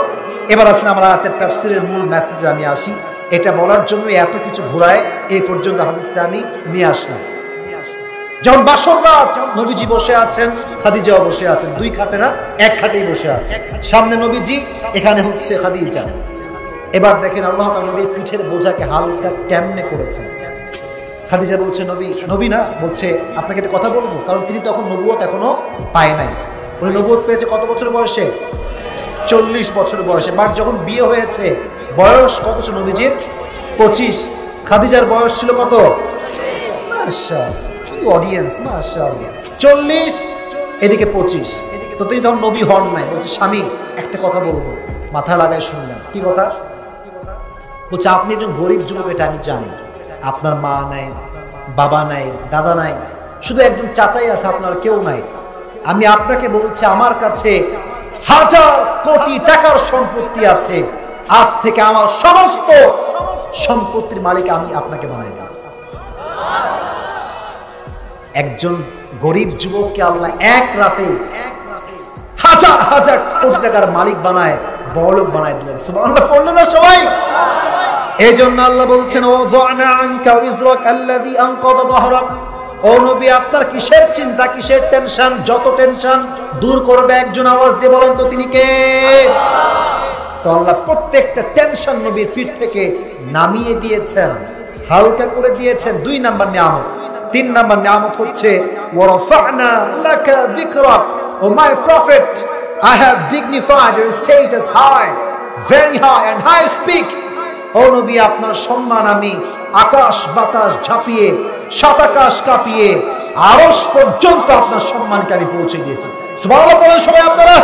এবার আসলে আমরা আয়াতের তাফসীরের মূল মেসেজে আমি আসি। এটা বলার জন্য এত কিছু ঘোরায় এই পর্যন্ত হাদিসটা আমি নিয়ে আসলাম। যখন বাসর রাত, নবীজি বসে আছেন, খাদিজাও বসে আছেন, দুই খাটে না এক খাটেই বসে আছে। সামনে নবীজি, এখানে হচ্ছে খাদিজা। এবার দেখেন আল্লাহ তাআলা নবীর পিঠের বোঝাকে হালকা কেমনে করেছেন। খাদিজা বলছে নবী না, বলছে আপনাকে একটা কথা বলবো, কারণ তিনি তখন নবুয়ত এখনো পায় নাই। উনি নবুয়ত পেয়েছে কত বছর বয়সে? 40 বছর বয়সে। বাট যখন বিয়ে হয়েছে বয়স কত ছিল নবীজির? 25। খাদিজার বয়স ছিল কত? মাশাআল্লাহ, কি অডিয়েন্স, মাশাআল্লাহ। 40 এদিকে 25। তো তিনি তখন নবী হন নাই। বলছে স্বামী একটা কথা বলবো, মাথা লাগায় শুনলেন। কি কথা? বলছে আপনি একজন গরিব যুবক, এটা আমি জানি। আপনার মা নাই, বাবা নাই, দাদা নাই, শুধু একজন চাচাই আছে, আপনার কেউ নাই। আমি আপনাকে বলছি আমার কাছে 1000 কোটি টাকার সম্পত্তি আছে। আজ থেকে আমার সমস্ত সম্পত্তির মালিক আমি আপনাকে বানাই দিলাম। একজন গরিব যুবককে আল্লাহ এক রাতে 1000 কোটি টাকার মালিক বানায়, বড়লোক বানায় দিলেন। সুবহানাল্লাহ পড়লেন না সবাই? এই জন্য আল্লাহ বলছেন ও দুআনা আনকা ওয়াজরাক আল্লাযী আনকাযা যাহরাক। ও নবী আপনার কিসের চিন্তা, কিসের টেনশন? যত টেনশন দূর করবে একজন, আওয়াজ দিয়ে বলেন তো তিনি কে? তো আল্লাহ প্রত্যেকটা টেনশন নবীর পিঠ থেকে নামিয়ে দিয়েছেন, হালকা করে দিয়েছেন। 2 নাম্বার নিয়ামত। 3 নাম্বার নিয়ামত হচ্ছে ওয়া রাফা'না লাকা যিকরাক। O my prophet, I have dignified your status high, very high and high speak. ও নবী আপনার সম্মান আমি আকাশ বাতাস ঝাঁপিয়ে, শতাকাশ কাঁপিয়ে, আরশ পর্যন্ত আপনার সম্মানকে আমি পৌঁছে দিয়েছি। সুবহানাল্লাহ বলেন সবাই আপনারা।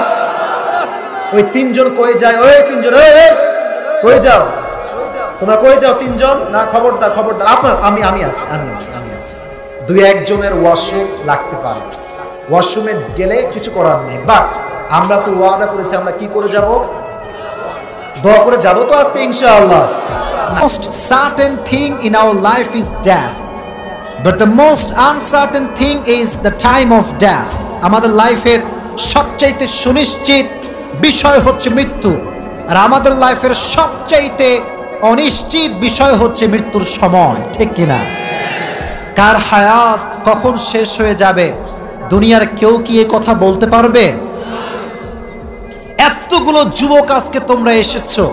ওই 3 জন কই যায়? ওই 3 জন কই যাও? তোমরা কই যাও 3 জন? না খবরদার খবরদার, আপনার আমি আছি। 2-1 জনের ওয়াশরুম লাগতে পারে, ওয়াশরুমে গেলে কিছু করার নেই। বাট আমরা তো ওয়াদা করেছি আমরা কি করে যাব? দোয়া করে যাব তো আজকে ইনশাআল্লাহ। Most certain thing in our life is death, but the most uncertain thing is the time of death. আমাদের লাইফের সবচাইতে সুনিশ্চিত বিষয় হচ্ছে মৃত্যু, আর আমাদের লাইফের সবচাইতে অনিশ্চিত বিষয় হচ্ছে মৃত্যুর সময়। ঠিক কিনা? কার হায়াত কখন শেষ হয়ে যাবে দুনিয়ার কেউ কি এই কথা বলতে পারবে? এতগুলো যুবক আজকে তোমরা এসেছো,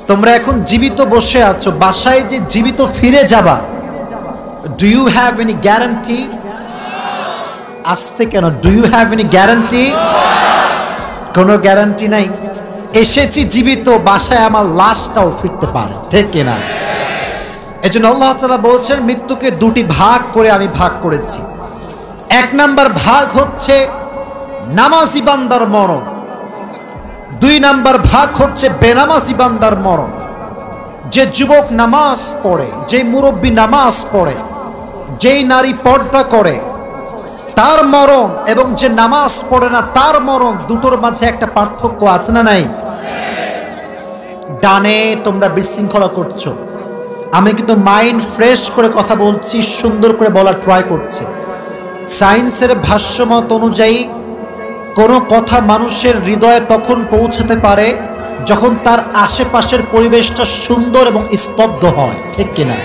তোমরা এখন জীবিত বসে আছো, বাসায় যে জীবিত ফিরে যাবা, do you have any guarantee? আসতে কেন? Do you have any guarantee? কোনো গ্যারান্টি নাই। এসেছি জীবিত, বাসায় আমার লাশটাও ফিরতে পারে। ঠিক কিনা? এজন্য আল্লাহ তাআলা বলছেন মৃত্যুকে 2টি ভাগ করে আমি ভাগ করেছি। 1 নাম্বার ভাগ হচ্ছে নামাজি বান্দার মরণ, 2 নাম্বার ভাগ হচ্ছে বেনামাজি বান্দার মরণ। যে যুবক নামাজ পড়ে, যে মুরব্বী নামাজ পড়ে, যেই নারী পর্দা করে, তার মরণ এবং যে নামাজ পড়ে না তার মরণ, দুটোর মাঝে একটা পার্থক্য আছে না নাই? ডানে তোমরা বিশৃঙ্খলা করছো, আমি কিন্তু মাইন্ড ফ্রেশ করে কথা বলছি, সুন্দর করে বলা ট্রাই করছি। সায়েন্সের ভাষ্যমত অনুযায়ী কোনো কথা মানুষের হৃদয়ে তখন পৌঁছাতে পারে যখন তার আশেপাশের পরিবেশটা সুন্দর এবং স্তব্ধ হয়। ঠিক কিনা?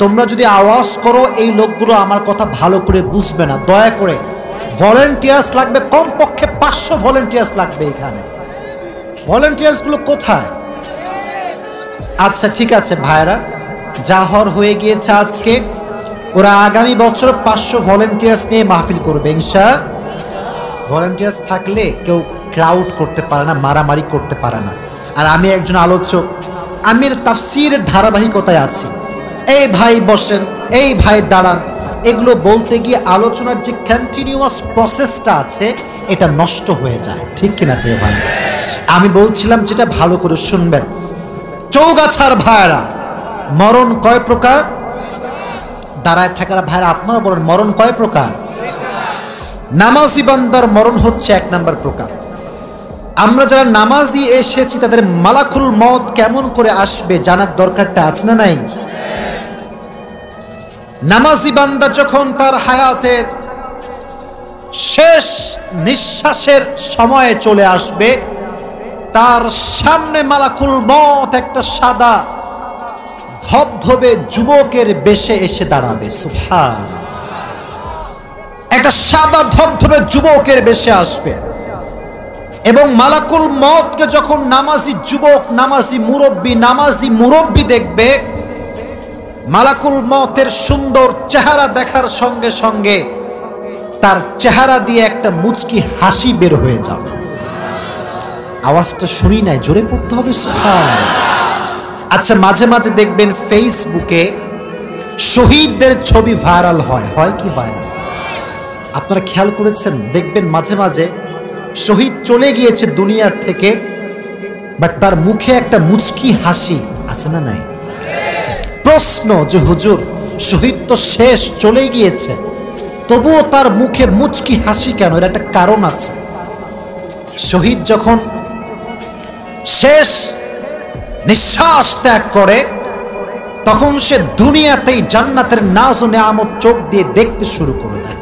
তোমরা যদি আওয়াজ করো এই লোকগুলো আমার কথা ভালো করে বুঝবে না। দয়া করে ভলেন্টিয়ার্স লাগবে, কমপক্ষে 500 ভলেন্টিয়ার্স লাগবে এখানে। ভলেন্টিয়ার্সগুলো কোথায়? আচ্ছা ঠিক আছে ভাইরা, যা হওয়ার হয়ে গিয়েছে আজকে। ওরা আগামী বছর 500 ভলেন্টিয়ার্স নিয়ে মাহফিল করবে ইনশাআল্লাহ। ভলেন্টিয়ার্স থাকলে কেউ ক্রাউড করতে পারে না, মারামারি করতে পারে না। আর আমি একজন আলোচক, আমি তাফসীরের ধারাবাহিকতায় আছি। এই ভাই বসেন, এই ভাই দাঁড়ান, এগুলো বলতে গিয়ে আলোচনার যে কন্টিনিউয়াস প্রসেসটা আছে এটা নষ্ট হয়ে যায়। ঠিক কিনা প্রিয় ভাই? আমি বলছিলাম যেটা ভালো করে শুনবেন। চৌগাছার ভাইরা, মরণ কয় প্রকার? দাঁড়ায় থাকার ভাইরা আপনারা বলেন মরণ কয় প্রকার? নামাজি বান্দার মরণ হচ্ছে 1 নাম্বার প্রকার। আমরা যারা নামাজি এসেছি তাদের মালাকুল মউত কেমন করে আসবে জানার দরকারটা আছে না নাই? নামাজি বান্দা যখন তার হায়াতের শেষ নিঃশ্বাসের সময়ে চলে আসবে, তার সামনে মালাকুল মউত একটা সাদা ধবধবে যুবকের বেশে এসে দাঁড়াবে। সুবহানাল্লাহ। একটা সাদা ধবধবে যুবকের বেশে আসবে এবং মালাকুল মউতকে যখন নামাজি যুবক, নামাজি মুরব্বী দেখবে, মালাকুল মউতের সুন্দর চেহারা দেখার সঙ্গে সঙ্গে তার চেহারা দিয়ে একটা মুচকি হাসি বের হয়ে যাবে। আওয়াজটা শুনি নাই, জোরে পড়তে হবে সুবহানাল্লাহ। আচ্ছা, মাঝে মাঝে দেখবেন ফেসবুকে শহীদদের ছবি ভাইরাল হয়, হয় কি হয় না? আপনারা খেয়াল করেছেন? দেখবেন মাঝে মাঝে শহীদ চলে গিয়েছে দুনিয়ার থেকে, বাট তার মুখে একটা মুচকি হাসি আছে না নাই? প্রশ্ন যে হুজুর, শহীদ তো শেষ, চলে গিয়েছে, তবুও তার মুখে মুচকি হাসি কেন? এর একটা কারণ আছে। শহীদ যখন শেষ নিঃশ্বাস ত্যাগ করে, তখন সে দুনিয়াতেই জান্নাতের নাজ ও নেয়ামত চোখ দিয়ে দেখতে শুরু করে দেয়।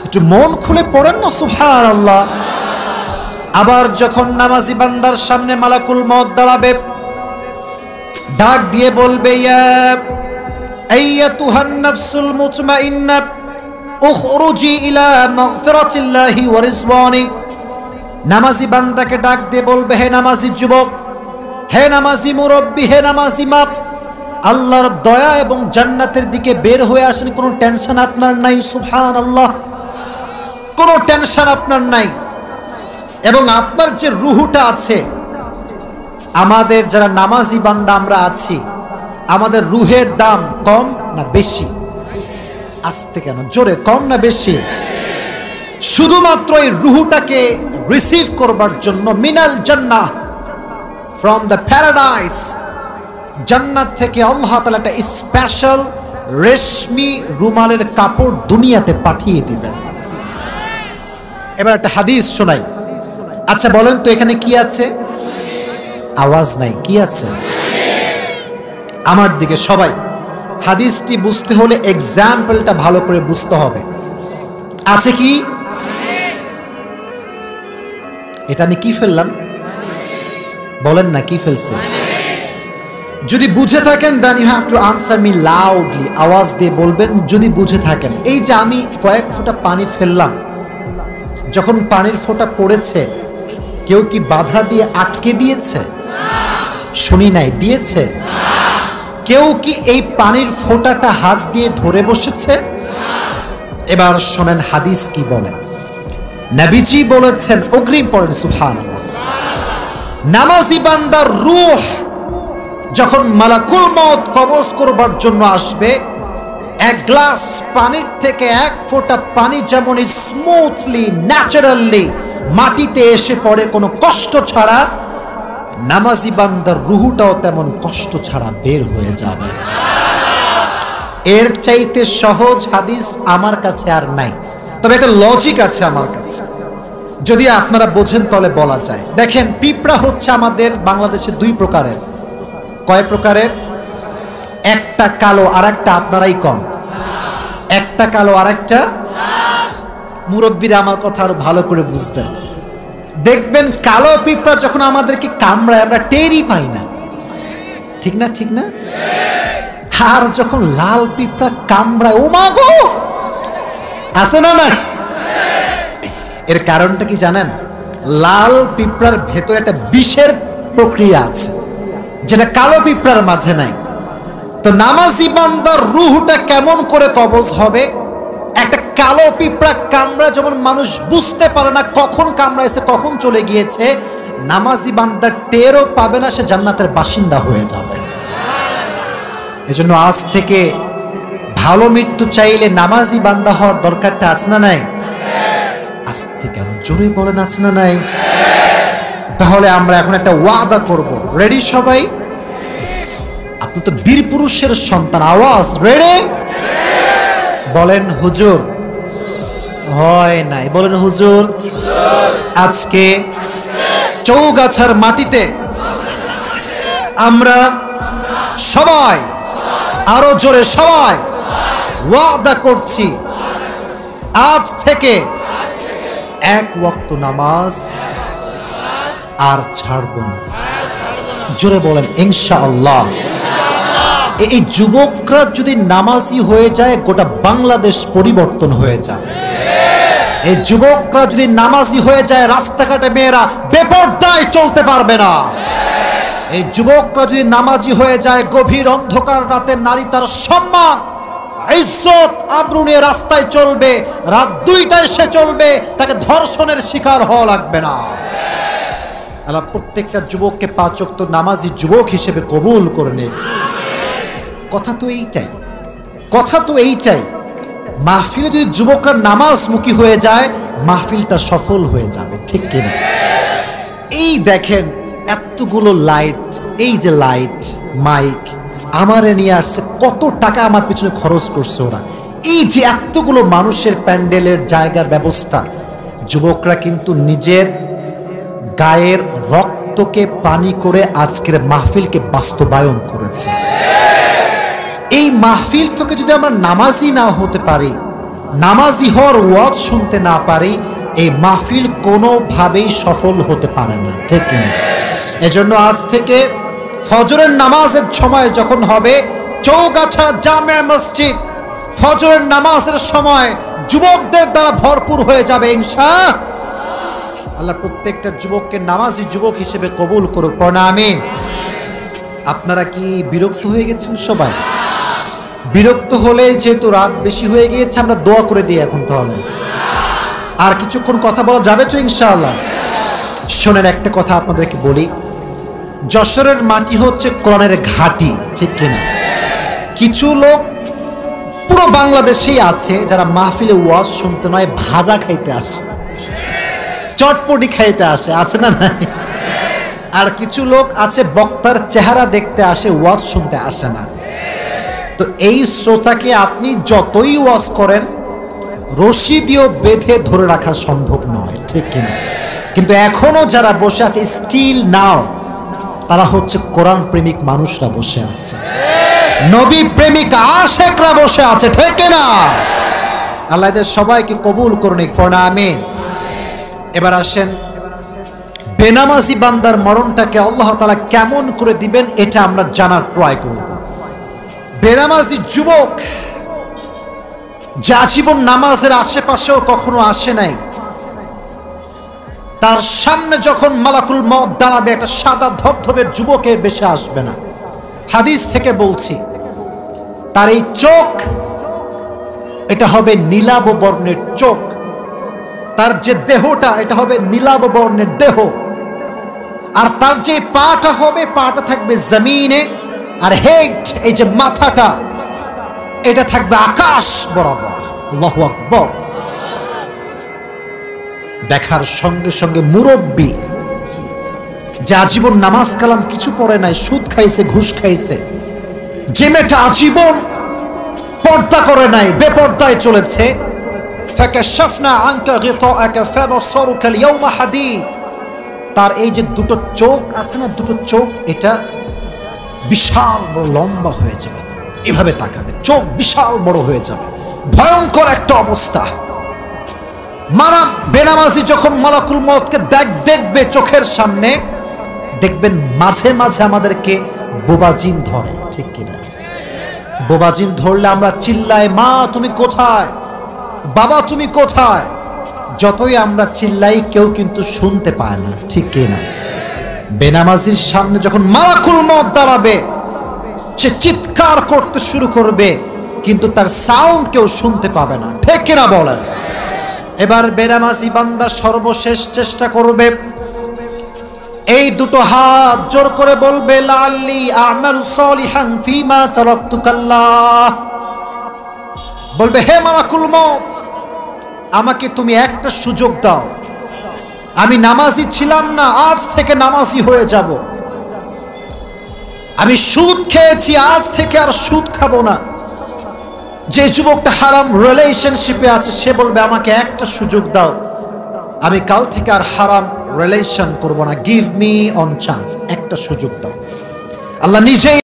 একটু মন খুলে পড়েন না সুবহানাল্লাহ। আবার যখন নামাজি বান্দার সামনে মালাকুল মউত দাঁড়াবে, ডাক দিয়ে বলবে, ইয়া আইয়াতুহান নাফসুল মুতমাইন্না উখরুজি ইলা মাগফিরাতিল্লাহি ওয়া রিজওয়ানি। নামাজি বান্দাকে ডাক দিয়ে বলবে, হে নামাজি যুবক, হে নামাজি মুরব্বী, হে নামাজি মা, আল্লাহর দয়া এবং জান্নাতের দিকে বের হয়ে আসেন। কোনো টেনশন আপনার নাই। সুবহানাল্লাহ। কোনো টেনশন আপনার নাই। এবং আপনার যে রুহুটা আছে, আমাদের যারা নামাজি বান্দা আমরা আছি, আমাদের রুহের দাম কম না বেশি? আসতে কেন, জোরে, কম না বেশি? শুধুমাত্র এই রুহুটাকে রিসিভ করবার জন্য মিনাল জান্নাহ, ফ্রম দ্য প্যারাডাইস, জান্নাত থেকে আল্লাহ তাআলা একটা স্পেশাল রেশমি রুমালের কাপড় দুনিয়াতে পাঠিয়ে দিবেন। এবার একটা হাদিস শোনাই। আচ্ছা বলেন তো, এখানে কি আছে? আওয়াজ নাই, কি আছে? আমার দিকে সবাই। হাদিসটি বুঝতে হলে এক্সাম্পলটা ভালো করে বুঝতে হবে। আছে কি? এটা আমি কি ফেললাম? বলেন না, কি ফেলছি? যদি বুঝে থাকেন then you have to answer me loudly, আওয়াজ দিয়ে বলবেন যদি বুঝে থাকেন। এই যে আমি কয়েক ফোঁটা পানি ফেললাম, যখন পানির ফোঁটা পড়েছে, কেউ কি বাধা দিয়ে আটকে দিয়েছে? শুনি নাই, দিয়েছে? কেউ কি এই পানির ফোঁটাটা হাত দিয়ে ধরে বসেছে? এবার শোনেন হাদিস কি বলে। নবীজি বলেছেন, অগ্রিম পড়েন সুবহানাল্লাহ, নামাজি বান্দার রূহ যখন মালাকুল মউত কবজ করবার জন্য আসবে, এক গ্লাস পানির থেকে এক ফোঁটা পানি যেমন স্মুথলি ন্যাচারালি মাটিতে এসে পড়ে কোনো কষ্ট ছাড়া, নামাজি বান্দার রুহুটাও তেমন কষ্ট ছাড়া বের হয়ে যাবে। এর চাইতে সহজ হাদিস আমার কাছে আর নাই। তবে একটা লজিক আছে আমার কাছে, যদি আপনারা বোঝেন তাহলে বলা যায়। দেখেন, পিঁপড়া হচ্ছে আমাদের বাংলাদেশে দুই প্রকারের। কয় প্রকারের? একটা কালো, আর একটা আপনারাই কম। একটা কালো আর একটা, মুরব্বীরা আমার কথা আরো ভালো করে বুঝবেন। দেখবেন কালো পিঁপড়া যখন আমাদেরকে কামড়ায় আমরা টেরই পাই না, ঠিক না? ঠিক না? আর যখন লাল পিঁপড়া কামড়ায়, ও মা গো, আছে না না? এর কারণটা কি জানেন? লাল পিঁপড়ার ভেতরে একটা বিষের প্রক্রিয়া আছে, যেটা কালো পিঁপড়ার মাঝে নাই। তো নামাজি বান্দার রুহটা কেমন করে কবজ হবে? একটা কালো পিঁপড়া কামড়া যেমন মানুষ বুঝতে পারে না কখন কামড়াইছে, কখন চলে গিয়েছে, নামাজি বান্দা টেরও পাবে না, সে জান্নাতের বাসিন্দা হয়ে যাবে। এজন্য আজ থেকে ভালো মৃত্যু চাইলে নামাজি বান্দা হওয়ার দরকারটা আছে না নাই? আজ থেকে আরো জোরে বলেন, আছে না নাই? তাহলে আমরা এখন একটা ওয়াদা করব। রেডি সবাই? আপনি তো বীর পুরুষের সন্তান, আওয়াজ রেডি? বলেন হুজুর। হয় নাই, বলেন হুজুর। আজকে চৌগাছার মাটিতে আমরা সবাই, আরো জোরে সবাই ওয়াদা করছি আজ থেকে এক ওয়াক্ত নামাজ আর ছাড়ব না। জোরে বলেন ইনশাআল্লাহ। এই যুবকরা যদি নামাজি হয়ে যায় গোটা বাংলাদেশ পরিবর্তন হয়ে যায়। এই যুবকরা যদি নামাজি হয়ে যায় রাস্তাঘাটে মেয়েরা বেপরদায় চলতে পারবে না। এই যুবকরা যদি নামাজি হয়ে যায় গভীর অন্ধকার রাতে নারী তার সম্মান ইজ্জত আবরু নিয়ে রাস্তায় চলবে, রাত 2টায় সে চলবে, তাকে ধর্ষণের শিকার হওয়া লাগবে না। আল্লাহ প্রত্যেকটা যুবককে 5 ওয়াক্ত নামাজি যুবক হিসেবে কবুল করে নেয়। কথা তো এইটাই, মাহফিলে যদি যুবকরা নামাজমুখী হয়ে যায় মাহফিলটা সফল হয়ে যাবে, ঠিক কিনা? এই দেখেন এতগুলো লাইট, এই যে লাইট মাইক আমারে নিয়ে আসছে, কত টাকা আমার পিছনে খরচ করছে ওরা। এই যে এতগুলো মানুষের প্যান্ডেলের জায়গার ব্যবস্থা, যুবকরা কিন্তু নিজের গায়ের রক্তকে পানি করে আজকের মাহফিলকে বাস্তবায়ন করেছে। এই মাহফিল থেকে যদি আমরা নামাজি না হতে পারি, নামাজি হওয়ার ওয়াজ শুনতে না পারি, এই মাহফিল কোনোভাবেই সফল হতে পারে না, ঠিক কিনা? এজন্য আজ থেকে ফজরের নামাজের সময় যখন হবে চৌগাছা জামে মসজিদ ফজরের নামাজের সময় যুবকদের দ্বারা ভরপুর হয়ে যাবে ইনশাআল্লাহ। প্রত্যেকটা যুবককে নামাজি যুবক হিসেবে কবুল করুক, পড়ুন আমিন। আপনারা কি বিরক্ত হয়ে গেছেন? সবাই বিরক্ত হলে যেহেতু রাত বেশি হয়ে গিয়েছে আমরা দোয়া করে দিই এখন। তাহলে আর কিছুক্ষণ কথা বলা যাবে তো ইনশাআল্লাহ? শোনেন একটা কথা আপনাদেরকে বলি, যশোরের মাটি হচ্ছে কোরআনের ঘাঁটি, ঠিক কিনা? কিছু লোক পুরো বাংলাদেশেই আছে যারা মাহফিলে ওয়াজ শুনতে নয় ভাজা খাইতে আসে, চটপটি খাইতে আসে, আছে না নাই? আর কিছু লোক আছে বক্তার চেহারা দেখতে আসে, ওয়াজ শুনতে আসে না। তো এই শ্রোতাকে আপনি যতই ওয়াজ করেন রশি দিয়েও বেঁধে ধরে রাখা সম্ভব নয়, ঠিক কিনা? কিন্তু এখনো যারা বসে আছে স্টিল নাও, তারা হচ্ছে কোরআন প্রেমিক মানুষরা বসে আছে, নবী প্রেমিক আশেকরা বসে আছে, ঠিক কিনা? আল্লাহ এদের সবাইকে কবুল করুন, পড়ুন আমিন। এবার আসেন বেনামাজি বান্দার মরণটাকে আল্লাহ তাআলা কেমন করে দিবেন এটা আমরা জানার ট্রাই করব। বেনামাজি যুবক যে আজীবন নামাজের আশেপাশেও কখনো আসে নাই, তার সামনে যখন মালাকুল মউত দাঁড়াবে একটা সাদা ধবধবের যুবকের বেশে আসবে না। হাদিস থেকে বলছি, তার এই চোখ এটা হবে নীলাভ বর্ণের চোখ, তার যে দেহটা এটা হবে নীলাভ বর্ণের দেহ, আর তার যে পাটা হবে পাটা থাকবে জমিনে, আর হেড এই যে মাথাটা এটা থাকবে আকাশ বরাবর। আল্লাহু আকবার। দেখার সঙ্গে সঙ্গে মুরব্বী যে আজীবন নামাজ কালাম কিছু পড়ে নাই, সুদ খাইছে, ঘুষ খাইছে, যে মেয়েটা আজীবন পর্দা করে নাই, বেপর্দায় চলেছে, ফাকাশাফনা আনকা গিতাআকা ফাবসারুকা আল-ইয়াওমা হাদীদ, তার এই যে দুটো চোখ আছে না, দুটো চোখ এটা বিশাল বড় লম্বা হয়ে যাবে, এভাবে তাকাবে, চোখ বিশাল বড় হয়ে যাবে, ভয়ঙ্কর একটা অবস্থা। বেনামাজি যখন মালাকুল মউতকে দেখবে চোখের সামনে, দেখবেন মাঝে মাঝে আমাদেরকে বোবাজিন ধরে, ঠিক কিনা? বোবাজিন ধরলে আমরা চিল্লাই, মা তুমি কোথায়, বাবা তুমি কোথায়? যতই আমরা চিল্লাই কেউ কিন্তু শুনতে পায় না, ঠিক কিনা? বেনামাজির সামনে যখন মালাকুল মউত দাঁড়াবে সে চিৎকার করতে শুরু করবে কিন্তু তার সাউন্ড কেউ শুনতে পাবে না, ঠিক কিনা বলেন? এবার বেনামাজি বান্দা সর্বশেষ চেষ্টা করবে, এই দুটো হাত জোর করে বলবে লাআল্লি আ'মালু সালিহান ফীমা তারাকতু কাল্লাহ, বলবে হে মালাকুল মউত আমাকে তুমি একটা সুযোগ দাও, আমি নামাজি ছিলাম না, আজ থেকে নামাজি হয়ে যাব, আমি সুদ খেয়েছি, আজ থেকে আর সুদ খাবো না। যে যুবকটা হারাম রিলেশনশিপে আছে সে বলবে আমাকে একটা সুযোগ দাও, আমি কাল থেকে আর হারাম রিলেশন করব না, গিভ মি অন চান্স, একটা সুযোগ দাও। আল্লাহ নিজেই